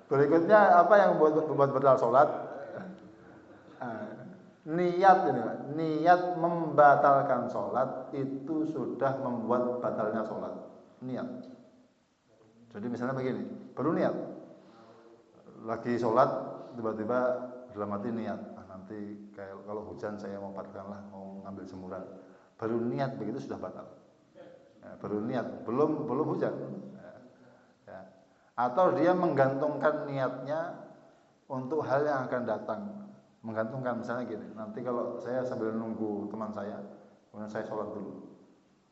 S1: Berikutnya apa yang membuat batal sholat? Niat ini, niat membatalkan sholat itu sudah membuat batalnya sholat. Niat. Jadi misalnya begini, baru niat, lagi sholat tiba-tiba dalam hati niat, nanti kayak kalau hujan saya mau batalkanlah, mau ngambil jemuran. Baru niat begitu sudah batal. Ya, baru niat, belum hujan. Ya. Atau dia menggantungkan niatnya untuk hal yang akan datang. Menggantungkan misalnya gini, nanti kalau saya sambil nunggu teman saya, kemudian saya sholat dulu.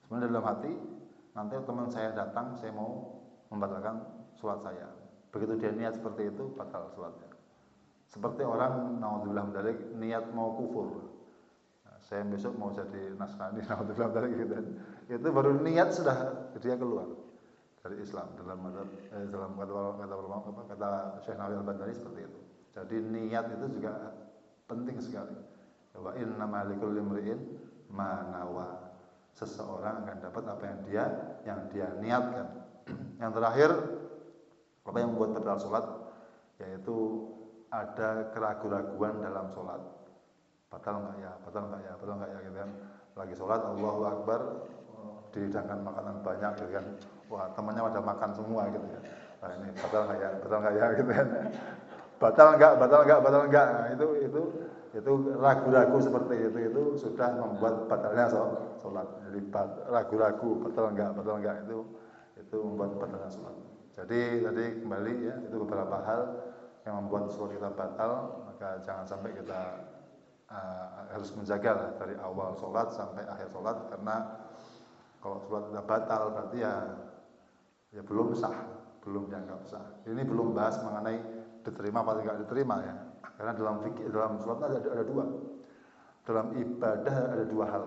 S1: Sebenarnya dalam hati, nanti teman saya datang, saya mau membatalkan sholat saya. Begitu dia niat seperti itu, batal sholatnya. Seperti orang, naudzubillah min dzalik, niat mau kufur. Saya besok mau jadi Nasrani, naudzubillah min dzalik gitu. Itu baru niat sudah dia keluar dari Islam dalam kata Syekh Nawawi Al-Badali seperti itu. Jadi niat itu juga penting sekali. Wa innamal likulli imri'in ma nawa. Seseorang akan dapat apa yang dia niatkan. Yang terakhir, apa yang membuat batal sholat, yaitu ada keraguan-raguan dalam sholat. Batal enggak ya gitu kan. Lagi sholat Allahu Akbar, dihidangkan makanan banyak gitu kan. Wah, temannya pada makan semua gitu ya. Nah, ini batal enggak ya gitu kan. Batal enggak. Nah, itu ragu-ragu seperti itu sudah membuat batalnya sholat. Jadi ragu-ragu batal enggak itu membuat batalnya sholat. Jadi tadi kembali ya, itu beberapa hal yang membuat sholat kita batal, maka jangan sampai kita harus menjaga lah dari awal sholat sampai akhir sholat, karena kalau sholat sudah batal berarti ya belum sah, belum dianggap sah. Ini belum bahas mengenai diterima atau tidak diterima ya, karena dalam sholat ada dua, dalam ibadah ada dua hal.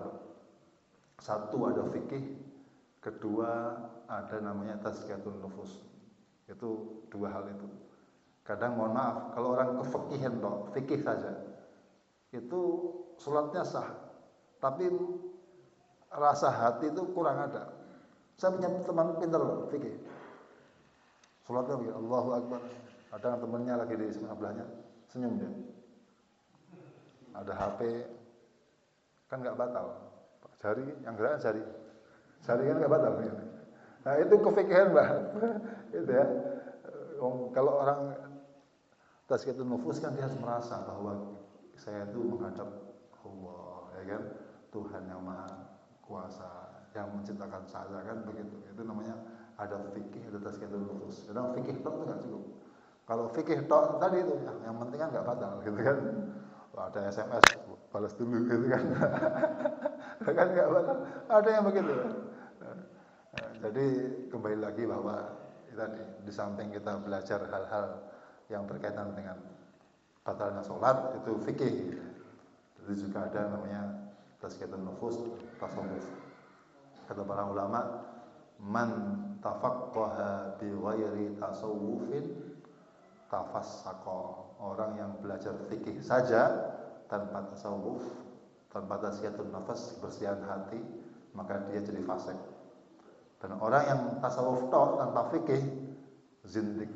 S1: Satu ada fikih, kedua ada namanya tazkiyatun nufus. Itu dua hal itu. Kadang mohon maaf, kalau orang kefikihan toh, fikih saja, itu sholatnya sah, tapi rasa hati itu kurang ada. Saya punya teman pintar loh, fikih. Sholatnya begini, Allahu Akbar. Ada temannya lagi di sebelahnya, senyum dia. Ada HP, kan nggak batal. Jari, yang gerak jari kan nggak batal. Nah itu kefikihan mbak, itu ya. Kalau orang tazkiyatun nufus kan dia harus merasa bahwa saya itu menghadap Allah, ya kan, Tuhan yang maha kuasa, yang menciptakan saya, kan begitu. Itu namanya ada fikih, ada tazkiyatun nufus. Kadang fikih tok itu nggak cukup. Kalau fikih tok tadi itu yang penting kan nggak batal, gitu kan. Ada SMS balas dulu, gitu kan. Kan nggak batal. Ada yang begitu. Jadi kembali lagi bahwa tadi di samping kita belajar hal-hal yang berkaitan dengan batalnya sholat, itu fikih. Itu juga ada namanya tazkiyatun nufus, tasawuf. Kata para ulama, man tafaqqaha bi ghairi tasawufin tafassaqa. Orang yang belajar fikih saja tanpa tasawuf, tanpa tazkiyatun nafas, kebersihan hati, maka dia jadi fasik. Dan orang yang tasawuf tok tanpa fikih, zindik,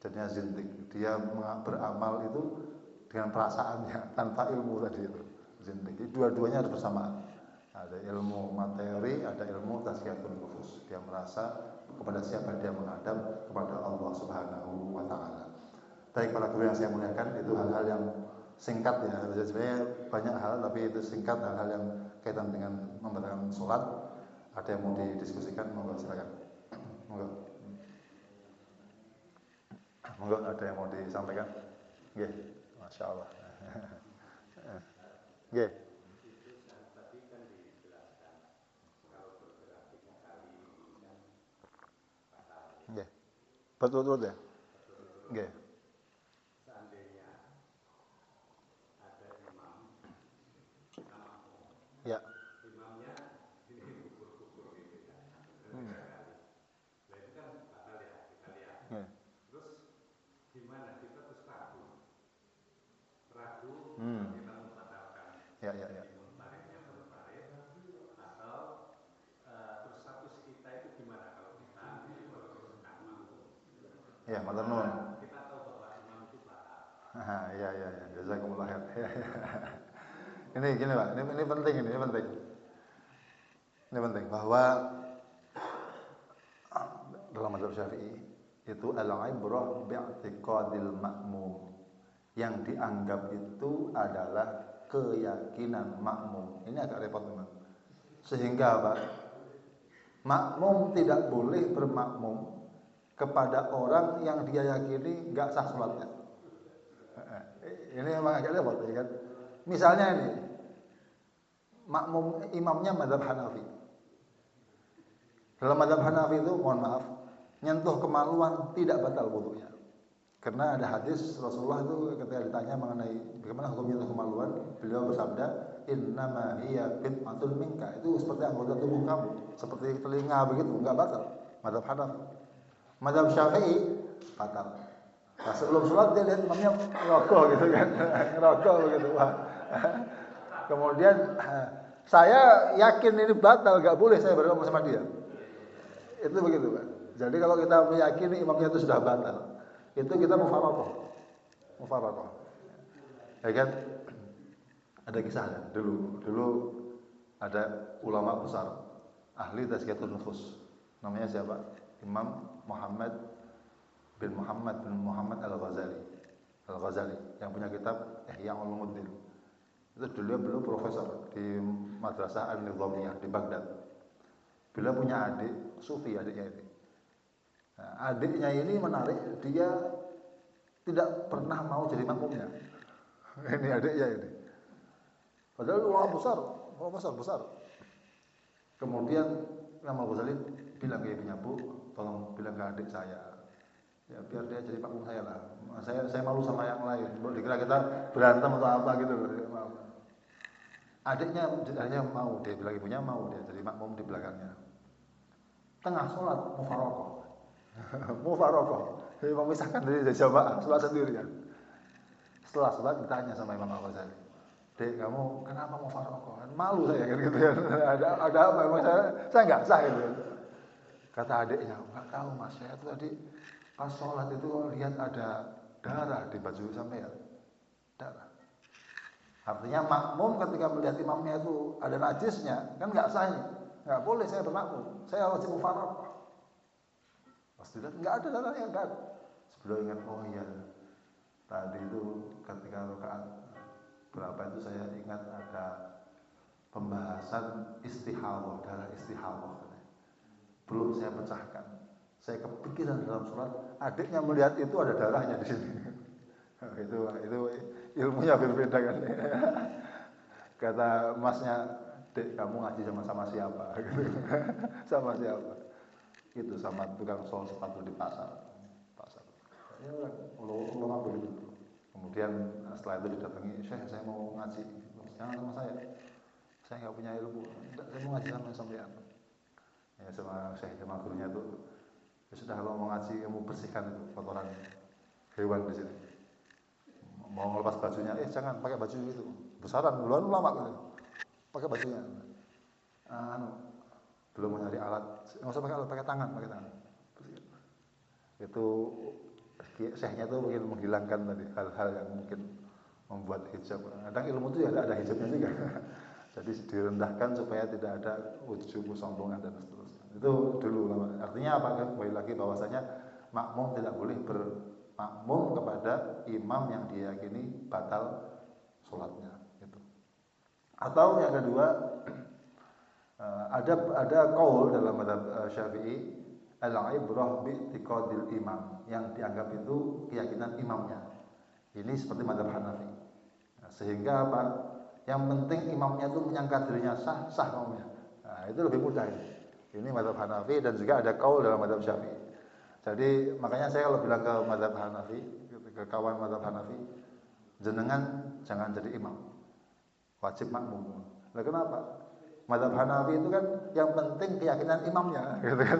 S1: jadinya zindik. Dia beramal itu dengan perasaannya, tanpa ilmu tadi itu, zindik. Dua-duanya harus bersamaan. Ada ilmu materi, ada ilmu tazkiyatun nufus. Dia merasa kepada siapa dia menghadap, kepada Allah Subhanahu wa taala. Baik para guru yang saya muliakan, itu hal-hal yang singkat ya. Sebenarnya banyak hal, tapi itu singkat, hal-hal yang kaitan dengan membatalkan sholat. Ada yang mau didiskusikan, monggo silakan. Monggo ada yang mau disampaikan? Nggih, Masya Allah. Nggih. Nggih. Betul-betul ya? Nggih. Ya. Nggih. Ya, ya, ya. Ya, matur nuwun. Iya, iya, iya. Jazakumullah khair. Ini gini Pak, ini penting, ini penting. Ini penting bahwa dalam mazhab Syafi'i itu al-ibrah bi'tiqadil ma'mum. Yang dianggap itu adalah keyakinan makmum. Ini agak repot memang. Sehingga Pak, makmum tidak boleh bermakmum kepada orang yang dia yakini enggak sah salatnya. Ini memang agak repot ya kan. Misalnya ini, makmum imamnya mazhab Hanafi. Dalam mazhab Hanafi itu, mohon maaf, nyentuh kemaluan tidak batal wudunya. Karena ada hadis Rasulullah itu ketika ditanya mengenai bagaimana hukum nyentuh kemaluan, beliau bersabda, "Innama hiya bid'atun minka." Itu seperti anggota tubuh kamu, seperti telinga begitu, enggak batal. Mazhab Hanafi. Mazhab Syafi'i batal. Nah, sebelum sholat dia lihat imamnya ngerokok gitu kan, ngerokok begitu. Wah. Kemudian saya yakin ini batal, nggak boleh saya bergabung sama dia. Itu begitu Pak. Jadi kalau kita meyakini imamnya itu sudah batal, itu kita mufaraqah. Ya kan? Ada kisahnya dulu ada ulama besar ahli tazkiyatun nufus. Namanya siapa? Imam Muhammad bin Muhammad Al-Ghazali yang punya kitab Ihya Ulumuddin. Itu beliau profesor di Madrasah An-Nizamiyah di Baghdad. Beliau punya adik sufi, adiknya ini. Nah, adiknya ini menarik, dia tidak pernah mau jadi makmumnya. Ini adiknya ini. Padahal ulama besar. Kemudian Imam Al-Ghazali bilang ke ibunya, Bu, tolong bilang ke adik saya, ya biar dia jadi makmum saya lah. Saya malu sama yang lain. Dikira kita berantem atau apa gitu. Adiknya mau, dia bilang ibunya mau dia jadi makmum di belakangnya. Tengah sholat mufarokoh, jadi memisahkan diri dari jamaah, sholat sendirian. Setelah sholat ditanya sama Imam Al-Ghazali, Dek, kamu kenapa mufarokoh? Malu saya kan gitu kan. Ada apa? Emang saya nggak sah gitu. Kata adiknya, nggak tahu mas, saya tuh tadi pas sholat itu lihat ada darah di baju sampean, darah. Artinya makmum ketika melihat imamnya itu ada najisnya, kan nggak sah ini. Nggak boleh saya bermakmum, saya wajib mufarokoh. Pas dilihat nggak ada darahnya, nggak ada. Sebelum ingat, oh iya, tadi itu ketika rakaat berapa itu saya ingat ada pembahasan istihadah, darah istihadah. Belum saya pecahkan. Saya kepikiran dalam sholat, adiknya melihat itu ada darahnya di sini. itu ilmunya berbeda kan. Kata masnya, Dek, kamu ngaji sama siapa? Sama siapa? Itu sama tukang sol sepatu di pasar. Ya ulama begitu. Kemudian setelah itu didatangi, Syekh, saya mau ngaji. Jangan sama saya nggak punya ilmu. Enggak, saya mau ngaji sama sampean. Ya sama Syekh, sama gurunya itu, ya sudah kalau mau ngaji kamu bersihkan itu kotoran hewan di sini. Mau ngelepas bajunya, jangan pakai baju itu. Besaran duluan ulama gitu. Pakai bajunya. Belum mau nyari alat, nggak usah pakai alat, pakai tangan. Itu syekhnya itu mungkin menghilangkan tadi hal-hal yang mungkin membuat hijab. Kadang ilmu itu ya ada hijabnya juga. Jadi direndahkan supaya tidak ada ujub kesombongan dan seterusnya. Itu dulu. Artinya apa? Kembali lagi bahwasanya makmum tidak boleh bermakmum kepada imam yang diyakini batal sholatnya. Gitu. Atau yang kedua, ada qaul dalam mazhab Syafi'i, al-ibrah bi i'tiqadil imam, yang dianggap itu keyakinan imamnya. Ini seperti mazhab Hanafi. Nah, sehingga apa? Yang penting imamnya itu menyangka dirinya sah imamnya. Nah, itu lebih mudah ini. Ini mazhab Hanafi dan juga ada qaul dalam mazhab Syafi'i. Jadi makanya saya kalau bilang ke mazhab Hanafi, ke kawan mazhab Hanafi, jenengan jangan jadi imam. Wajib makmum. Nah, kenapa? Mazhab Hanafi itu kan yang penting keyakinan imamnya, gitu kan.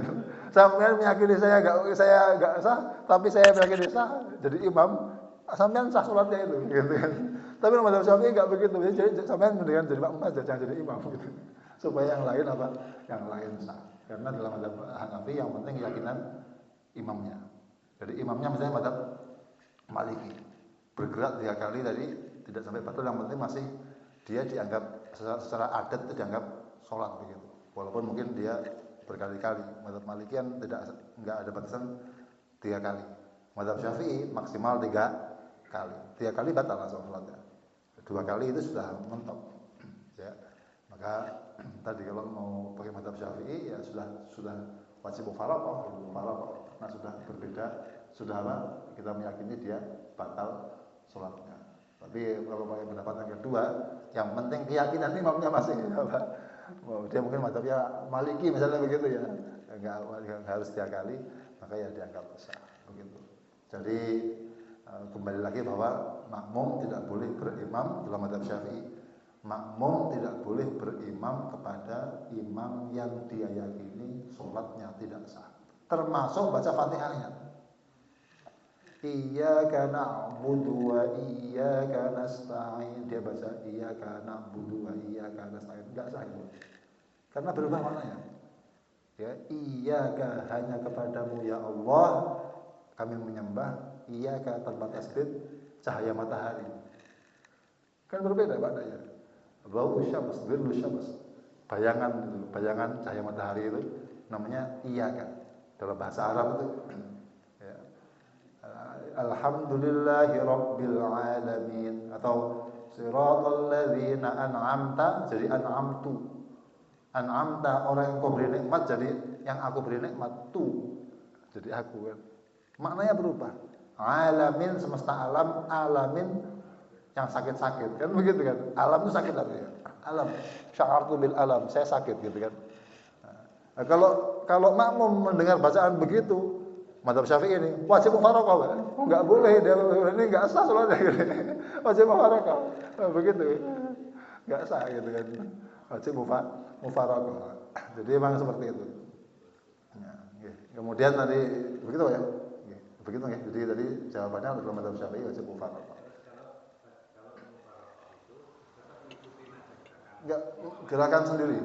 S1: Sampean meyakini saya enggak sah, tapi saya meyakini sah jadi imam, sampean sah sholatnya itu, gitu kan. Tapi mazhab Syafi'i enggak begitu. Jadi sampean mendingan jadi makmum aja, jangan jadi imam gitu. Supaya yang lain apa? Yang lain sah. Karena dalam mazhab Hanafi yang penting keyakinan imamnya. Jadi imamnya misalnya mazhab Maliki, bergerak 3 kali tadi tidak sampai batal, yang penting masih dia dianggap secara adat itu dianggap sholat begitu. Walaupun mungkin dia berkali-kali. Mazhab Maliki kan enggak ada batasan 3 kali. Mazhab Syafi'i maksimal 3 kali. 3 kali batal langsung sholatnya. 2 kali itu sudah mentok. Ya. Maka tadi kalau mau pakai mazhab Syafi'i ya sudah wajib mufaraqah. Nah, sudah berbeda, sudah apa? Kita meyakini dia batal sholatnya. Tapi kalau pakai pendapat yang kedua, yang penting keyakinan imamnya masih apa? Dia mungkin mazhabnya Maliki misalnya begitu ya. Enggak harus 3 kali, maka ya dianggap sah begitu. Jadi kembali lagi bahwa makmum tidak boleh berimam dalam mazhab Syafi'i. Makmum tidak boleh berimam kepada imam yang dia yakini sholatnya tidak sah. Termasuk baca Fatihahnya. Iyyaka na'budu wa iyyaka nasta'in. Dia baca iyyaka na'budu wa iyyaka nasta'in. Enggak sah itu. Karena berubah maknanya. Ya, iyyaka hanya kepadamu ya Allah kami menyembah, iyyaka tanpa tasdid cahaya matahari. Kan berbeda maknanya. Dhau syams, dhillu syams. Bayangan cahaya matahari itu namanya iyyaka dalam bahasa Arab itu. Alhamdulillahi Rabbil Alamin, atau siratal ladzina an'amta, jadi an'amta orang yang kau beri nikmat, jadi yang aku beri nikmat jadi aku kan. Maknanya berubah. Alamin semesta alam, alamin yang sakit-sakit kan begitu kan. Alam itu sakit artinya. alam, sya'artu bil alam, saya sakit gitu kan. Nah, kalau makmum mendengar bacaan begitu, mazhab Syafi'i ini wajib mufaraqah. Enggak boleh, dia ini enggak sah salatnya gitu. Wajib mufaraqah. Nah, begitu. Enggak sah gitu kan. Wajib mufaraqah. Jadi memang seperti itu. Nah, kemudian tadi begitu ya. Begitu ya. Jadi tadi jawabannya dalam mazhab Syafi'i wajib mufaraqah. Enggak gerakan sendiri.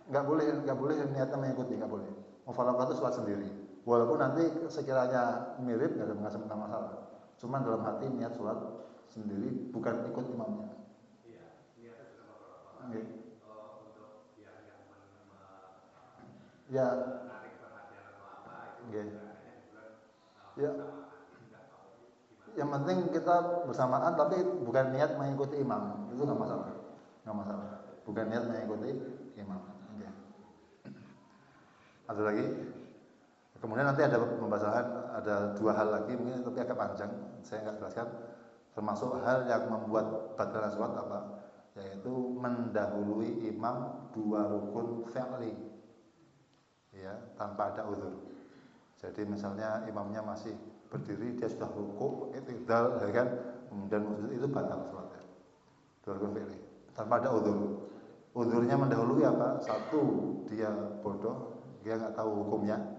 S1: Enggak boleh niatnya mengikuti, enggak boleh. Mufaraqah itu sholat sendiri. Walaupun nanti sekiranya mirip enggak ada masalah. Cuman dalam hati niat sholat sendiri bukan ikut imamnya. Iya, niatnya sudah mufaraqah. Okay. Untuk biar yang ya menarik perhatian atau apa itu ya. Yang penting kita bersamaan tapi bukan niat mengikuti imam. Itu enggak masalah. Enggak masalah. Bukan niat mengikuti imam. Okay. Ada lagi? Kemudian nanti ada pembahasan, ada dua hal lagi mungkin tapi agak panjang, saya nggak jelaskan. Termasuk hal yang membuat batal sholat apa? Yaitu mendahului imam dua rukun fi'li, ya, tanpa ada uzur. Jadi misalnya imamnya masih berdiri, dia sudah rukuk, i'tidal, ya kan? Kemudian itu batal sholatnya. Dua rukun fi'li tanpa ada uzur. Uzurnya mendahului apa? Satu, dia bodoh, dia nggak tahu hukumnya.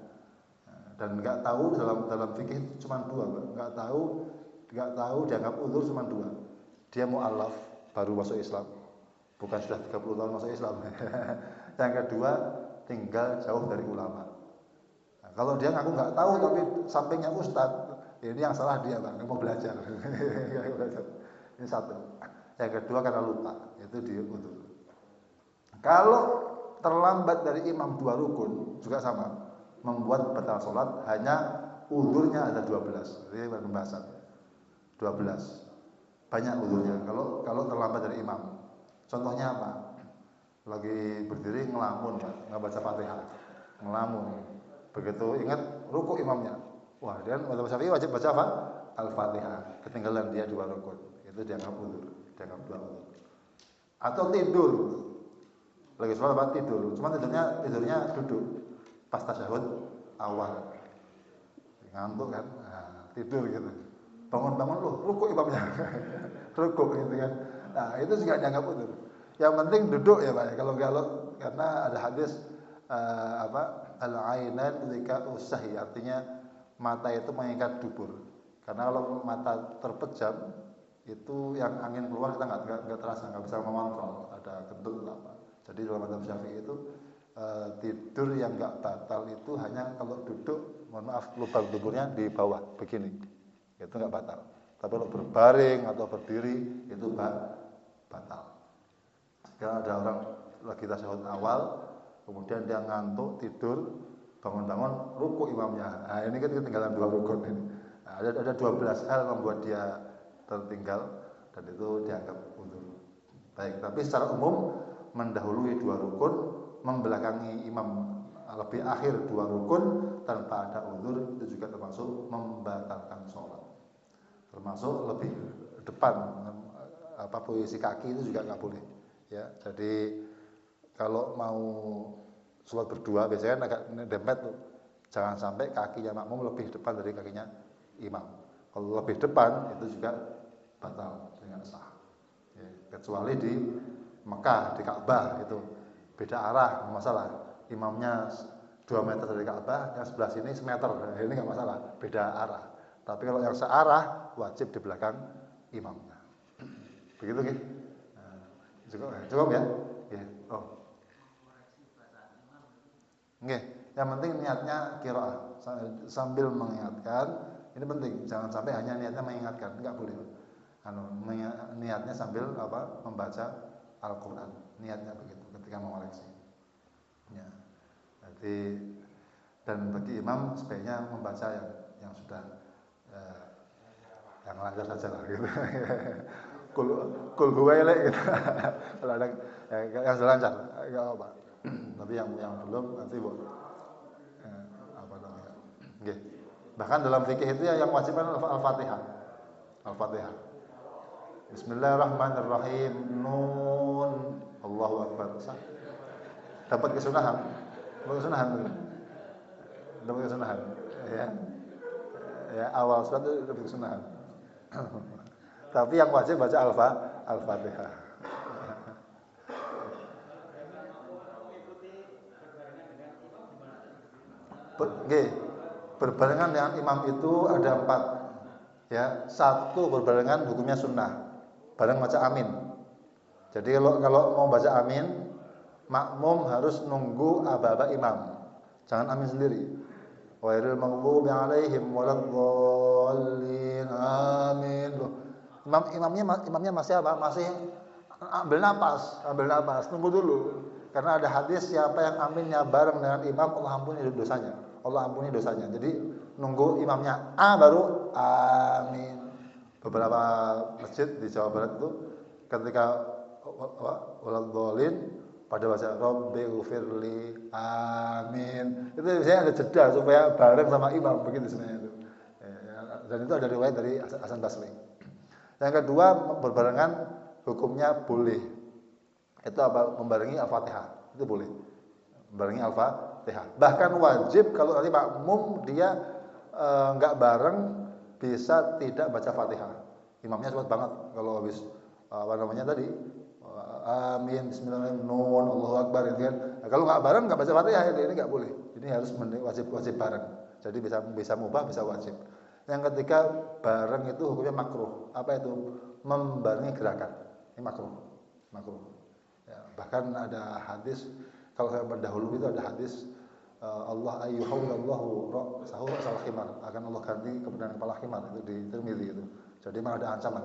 S1: Dan nggak tahu dalam fikih cuma dua, nggak tahu dianggap uzur cuma dua. Dia mu'allaf baru masuk Islam, bukan sudah 30 tahun masuk Islam. Yang kedua tinggal jauh dari ulama. Nah, kalau dia ngaku nggak tahu tapi sampingnya ustadz, ini yang salah dia bang, mau belajar. Ini satu. Yang kedua karena lupa, itu dia uzur. Kalau terlambat dari imam dua rukun juga sama. Membuat batal sholat hanya uzurnya ada 12. Ini pembahasan 12. Banyak uzurnya kalau terlambat dari imam. Contohnya apa? Lagi berdiri ngelamun, nggak baca Fatihah, ngelamun. Begitu ingat rukuk imamnya, wah dia mazhab Syafi'i wajib baca apa? Al-Fatihah. Ketinggalan dia dua rukun, itu dianggap uzur, dianggap dua uzur. Atau tidur, lagi sholat apa tidur, cuma tidurnya duduk. Pas tasyahud awal ngantuk kan, nah, tidur gitu, bangun loh rukuk imamnya. Rukuk gitu kan. Nah itu juga dianggap uzur. Yang penting duduk ya Pak, kalau karena ada hadis al-ainan lika usahi, artinya mata itu mengikat dubur, karena kalau mata terpejam itu yang angin keluar kita nggak terasa, nggak bisa mengontrol, ada kentut apa. Jadi dalam mazhab Syafi'i itu tidur yang enggak batal itu hanya kalau duduk, mohon maaf, lubang tubuhnya di bawah begini, itu enggak batal. Tapi kalau berbaring atau berdiri itu batal. Sekarang ada orang lagi tasyahud awal, kemudian dia ngantuk tidur, bangun-bangun rukuk imamnya. Nah ini kan ketinggalan dua rukun ini. Nah, ada 12 hal membuat dia tertinggal dan itu dianggap uzur. Baik, tapi secara umum mendahului dua rukun, membelakangi imam lebih akhir dua rukun tanpa ada uzur itu juga termasuk membatalkan sholat. Termasuk lebih depan posisi kaki itu juga nggak boleh. Ya, jadi kalau mau sholat berdua biasanya agak dempet tuh. Jangan sampai kakinya makmum lebih depan dari kakinya imam. Kalau lebih depan itu juga batal dengan sah. Ya, kecuali di Mekah, di Ka'bah itu beda arah, nggak masalah. Imamnya 2 meter dari Ka'bah, yang sebelah sini semeter, ini nggak masalah, beda arah. Tapi kalau yang searah wajib di belakang imamnya. Begitu kan? Nah, cukup ya? Ya. Oh. Oke, yang penting niatnya qiraah sambil mengingatkan. Ini penting, jangan sampai hanya niatnya mengingatkan, enggak boleh. Niatnya sambil membaca Al-Qur'an. Niatnya begitu ketika mengoreksi. Ya. Jadi dan bagi imam sebaiknya membaca yang sudah yang lancar saja lah gitu. Kul huwailek gitu. Kalau ada yang sudah lancar enggak apa. Tapi yang belum nanti apa namanya? Nggih. Bahkan dalam fikih itu yang wajib kan Al-Fatihah. Al-Fatihah. Bismillahirrahmanirrahim. Nun Allahu Akbar. Sah. Dapat kesunahan. Dapat kesunahan. Dapat kesunahan. Ya. Ya, awal sholat itu dapat kesunahan. Tapi yang wajib baca Al-Fatihah. Berbarengan dengan imam itu ada 4. Ya, 1 berbarengan hukumnya sunnah. Bareng baca amin. Jadi kalau mau baca amin, makmum harus nunggu aba-aba imam. Jangan amin sendiri. Ghairil maghdubi 'alaihim waladdallin. Amin. Imamnya masih apa? Masih ambil napas, nunggu dulu. Karena ada hadis siapa yang aminnya bareng dengan imam, Allah ampuni dosanya. Allah ampuni dosanya. Jadi nunggu imamnya baru amin. Beberapa masjid di Jawa Barat itu ketika waladdallin pada baca Rabbi ghfirli amin. Itu biasanya ada jeda supaya bareng sama imam, begitu sebenarnya itu. Dan itu ada riwayat dari Hasan Basri. Yang kedua, berbarengan hukumnya boleh. Itu apa? Membarengi Al-Fatihah. Itu boleh. Membarengi Al-Fatihah. Bahkan wajib kalau nanti makmum dia enggak bareng bisa tidak baca Fatihah. Imamnya cepat banget kalau habis tadi amin, bismillahirrahmanirrahim, nun, Allahu Akbar gitu kan. Nah, kalau nggak bareng nggak baca Fatihah ini nggak boleh. Ini harus wajib bareng. Jadi bisa mubah, bisa wajib. Yang ketiga, bareng itu hukumnya makruh. Apa itu? Membarengi gerakan. Ini makruh. Ya, bahkan ada hadis, kalau saya pendahulu itu ada hadis Allah ayyuhawlallahu ra'sahu ra'sal khimar, akan Allah ganti kepada kepala khimar, itu di Tirmidzi itu. Jadi memang ada ancaman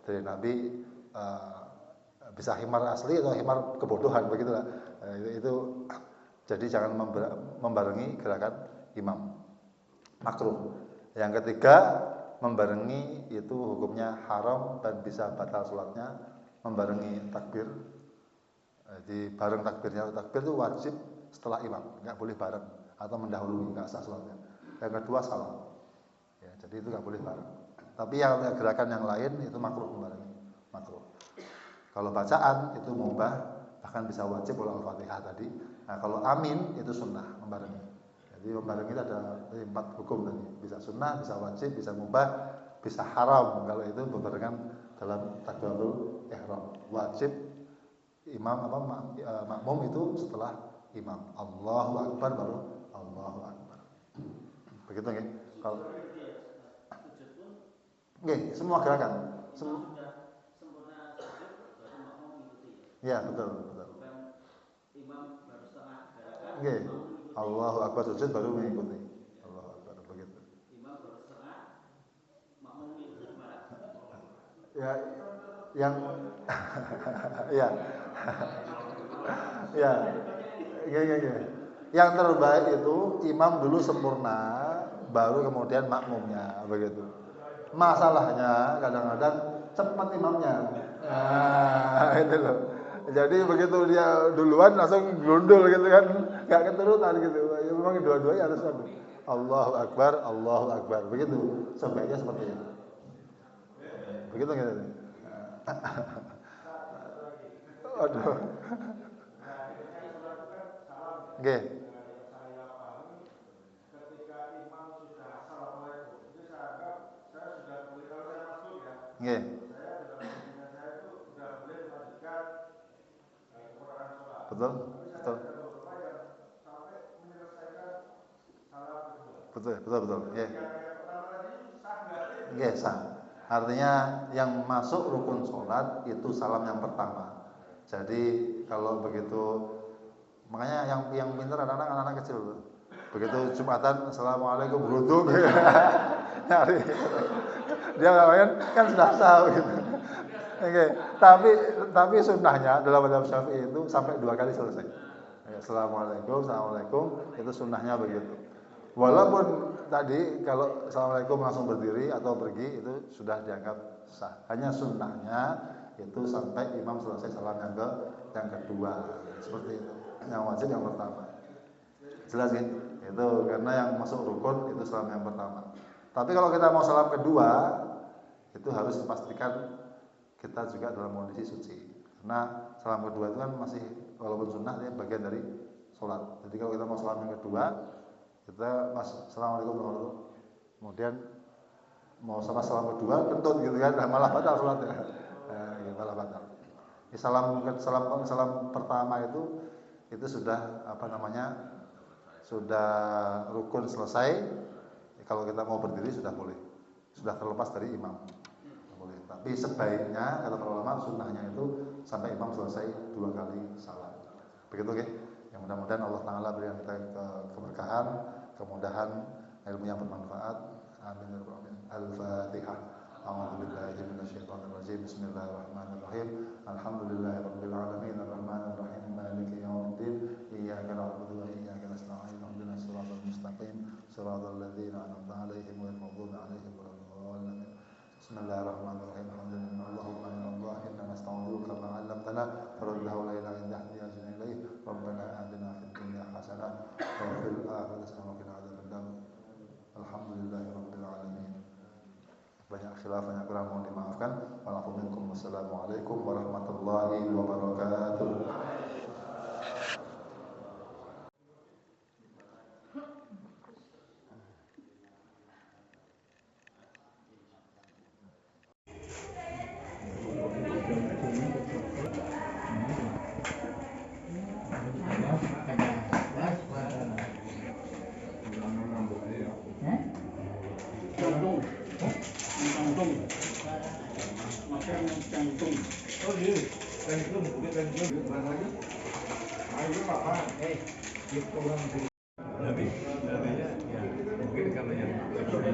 S1: dari Nabi bisa khimar asli atau khimar kebodohan begitulah. Itu jadi jangan membarengi gerakan imam. Makruh. Yang ketiga, membarengi itu hukumnya haram dan bisa batal salatnya. Membarengi takbir. Jadi bareng takbirnya, takbir itu wajib setelah imam, enggak boleh bareng atau mendahului, enggak sah salatnya. Yang kedua salam. Ya, jadi itu enggak boleh bareng. Tapi yang gerakan yang lain itu makruh membarengi. Makruh. Kalau bacaan itu mubah, bahkan bisa wajib oleh Al-Fatihah tadi. Nah, kalau amin itu sunnah membarengi. Jadi membarengi itu ada 4 hukum tadi. Bisa sunnah, bisa wajib, bisa mubah, bisa haram. Kalau itu berbarengan dalam takbiratul ihram. Wajib makmum itu setelah imam. Allahu Akbar baru Allahu Akbar. Begitu nggih? Kalau nggih, semua gerakan. Ya, betul. Imam baru setengah gerakan. Nggih. Allahu Akbar sujud baru mengikuti. Allahu Akbar begitu. Imam baru setengah, makmum mengikuti gimana? Ya, yang ya. Ya. Iya. Yang terbaik itu imam dulu sempurna, baru kemudian makmumnya begitu. Masalahnya kadang-kadang cepat imamnya. Nah, itu loh. Jadi begitu dia duluan langsung glundul gitu kan, nggak keturutan gitu. Ya, memang dua-duanya harus satu. Allahu Akbar, begitu. Sebaiknya seperti itu. Begitu gitu. Aduh. Oke. Ketika imam sudah assalamualaikum, itu saya anggap saya sudah boleh, kalau saya masuk ya. Oke. Betul. Oke. Oke, sah. Artinya yang masuk rukun sholat itu salam yang pertama. Jadi kalau begitu, makanya yang pintar anak-anak kecil. Begitu Jumatan, assalamualaikum beruntung. Nyari. Dia kan sudah tahu gitu. Oke, tapi sunnahnya dalam mazhab Syafi'i itu sampai 2 kali selesai. Assalamualaikum, itu sunnahnya begitu. Walaupun tadi kalau assalamualaikum langsung berdiri atau pergi itu sudah dianggap sah. Hanya sunnahnya itu sampai imam selesai salam yang kedua, seperti itu. Yang wajib yang pertama. Jelas kan? Itu karena yang masuk rukun itu salam yang pertama. Tapi kalau kita mau salam kedua, itu harus dipastikan kita juga dalam kondisi suci. Karena salam kedua itu kan masih walaupun sunnah dia bagian dari sholat. Jadi kalau kita mau salam yang kedua, kita assalamualaikum warahmatullahi wabarakatuh. Kemudian mau sama salam kedua kentut gitu kan, malah batal sholatnya. Gitu, malah batal. Salam pertama itu sudah sudah rukun selesai. Kalau kita mau berdiri sudah boleh, sudah terlepas dari imam, boleh. Tapi sebaiknya kata para ulama sunnahnya itu sampai imam selesai 2 kali salam. Begitu ya. Yang mudah-mudahan Allah Taala berikan kita keberkahan, kemudahan, ilmu yang bermanfaat. Amin. Al-Fatihah. A'udzubillahi minasyaitonir rajim. Bismillahirrahmanirrahim. Alhamdulillahirabbil alamin arrahmanir rahim maliki yaumiddin. Iyyaka na'budu wa iyyaka nasta'in. Ihdinas siratal mustaqim. Shiratal ladzina an'amta 'alaihim ghairil maghdubi 'alaihim waladdallin. Bismillahirrahmanirrahim. Alhamdulillah. Allahumma ya Allah inna nasta'udzinuka ma 'allamtana faruddahu ilaina inda ihtiyajina ilaih. Rabbana atina fid dunya hasanah wa fil akhirati hasanah wa qina adzabannar. Alhamdulillahirabbil alamin. Banyak khilaf, banyak kurang, mohon dimaafkan. Wassalamualaikum warahmatullahi wabarakatuh.
S2: Mungkin kalau yang sudah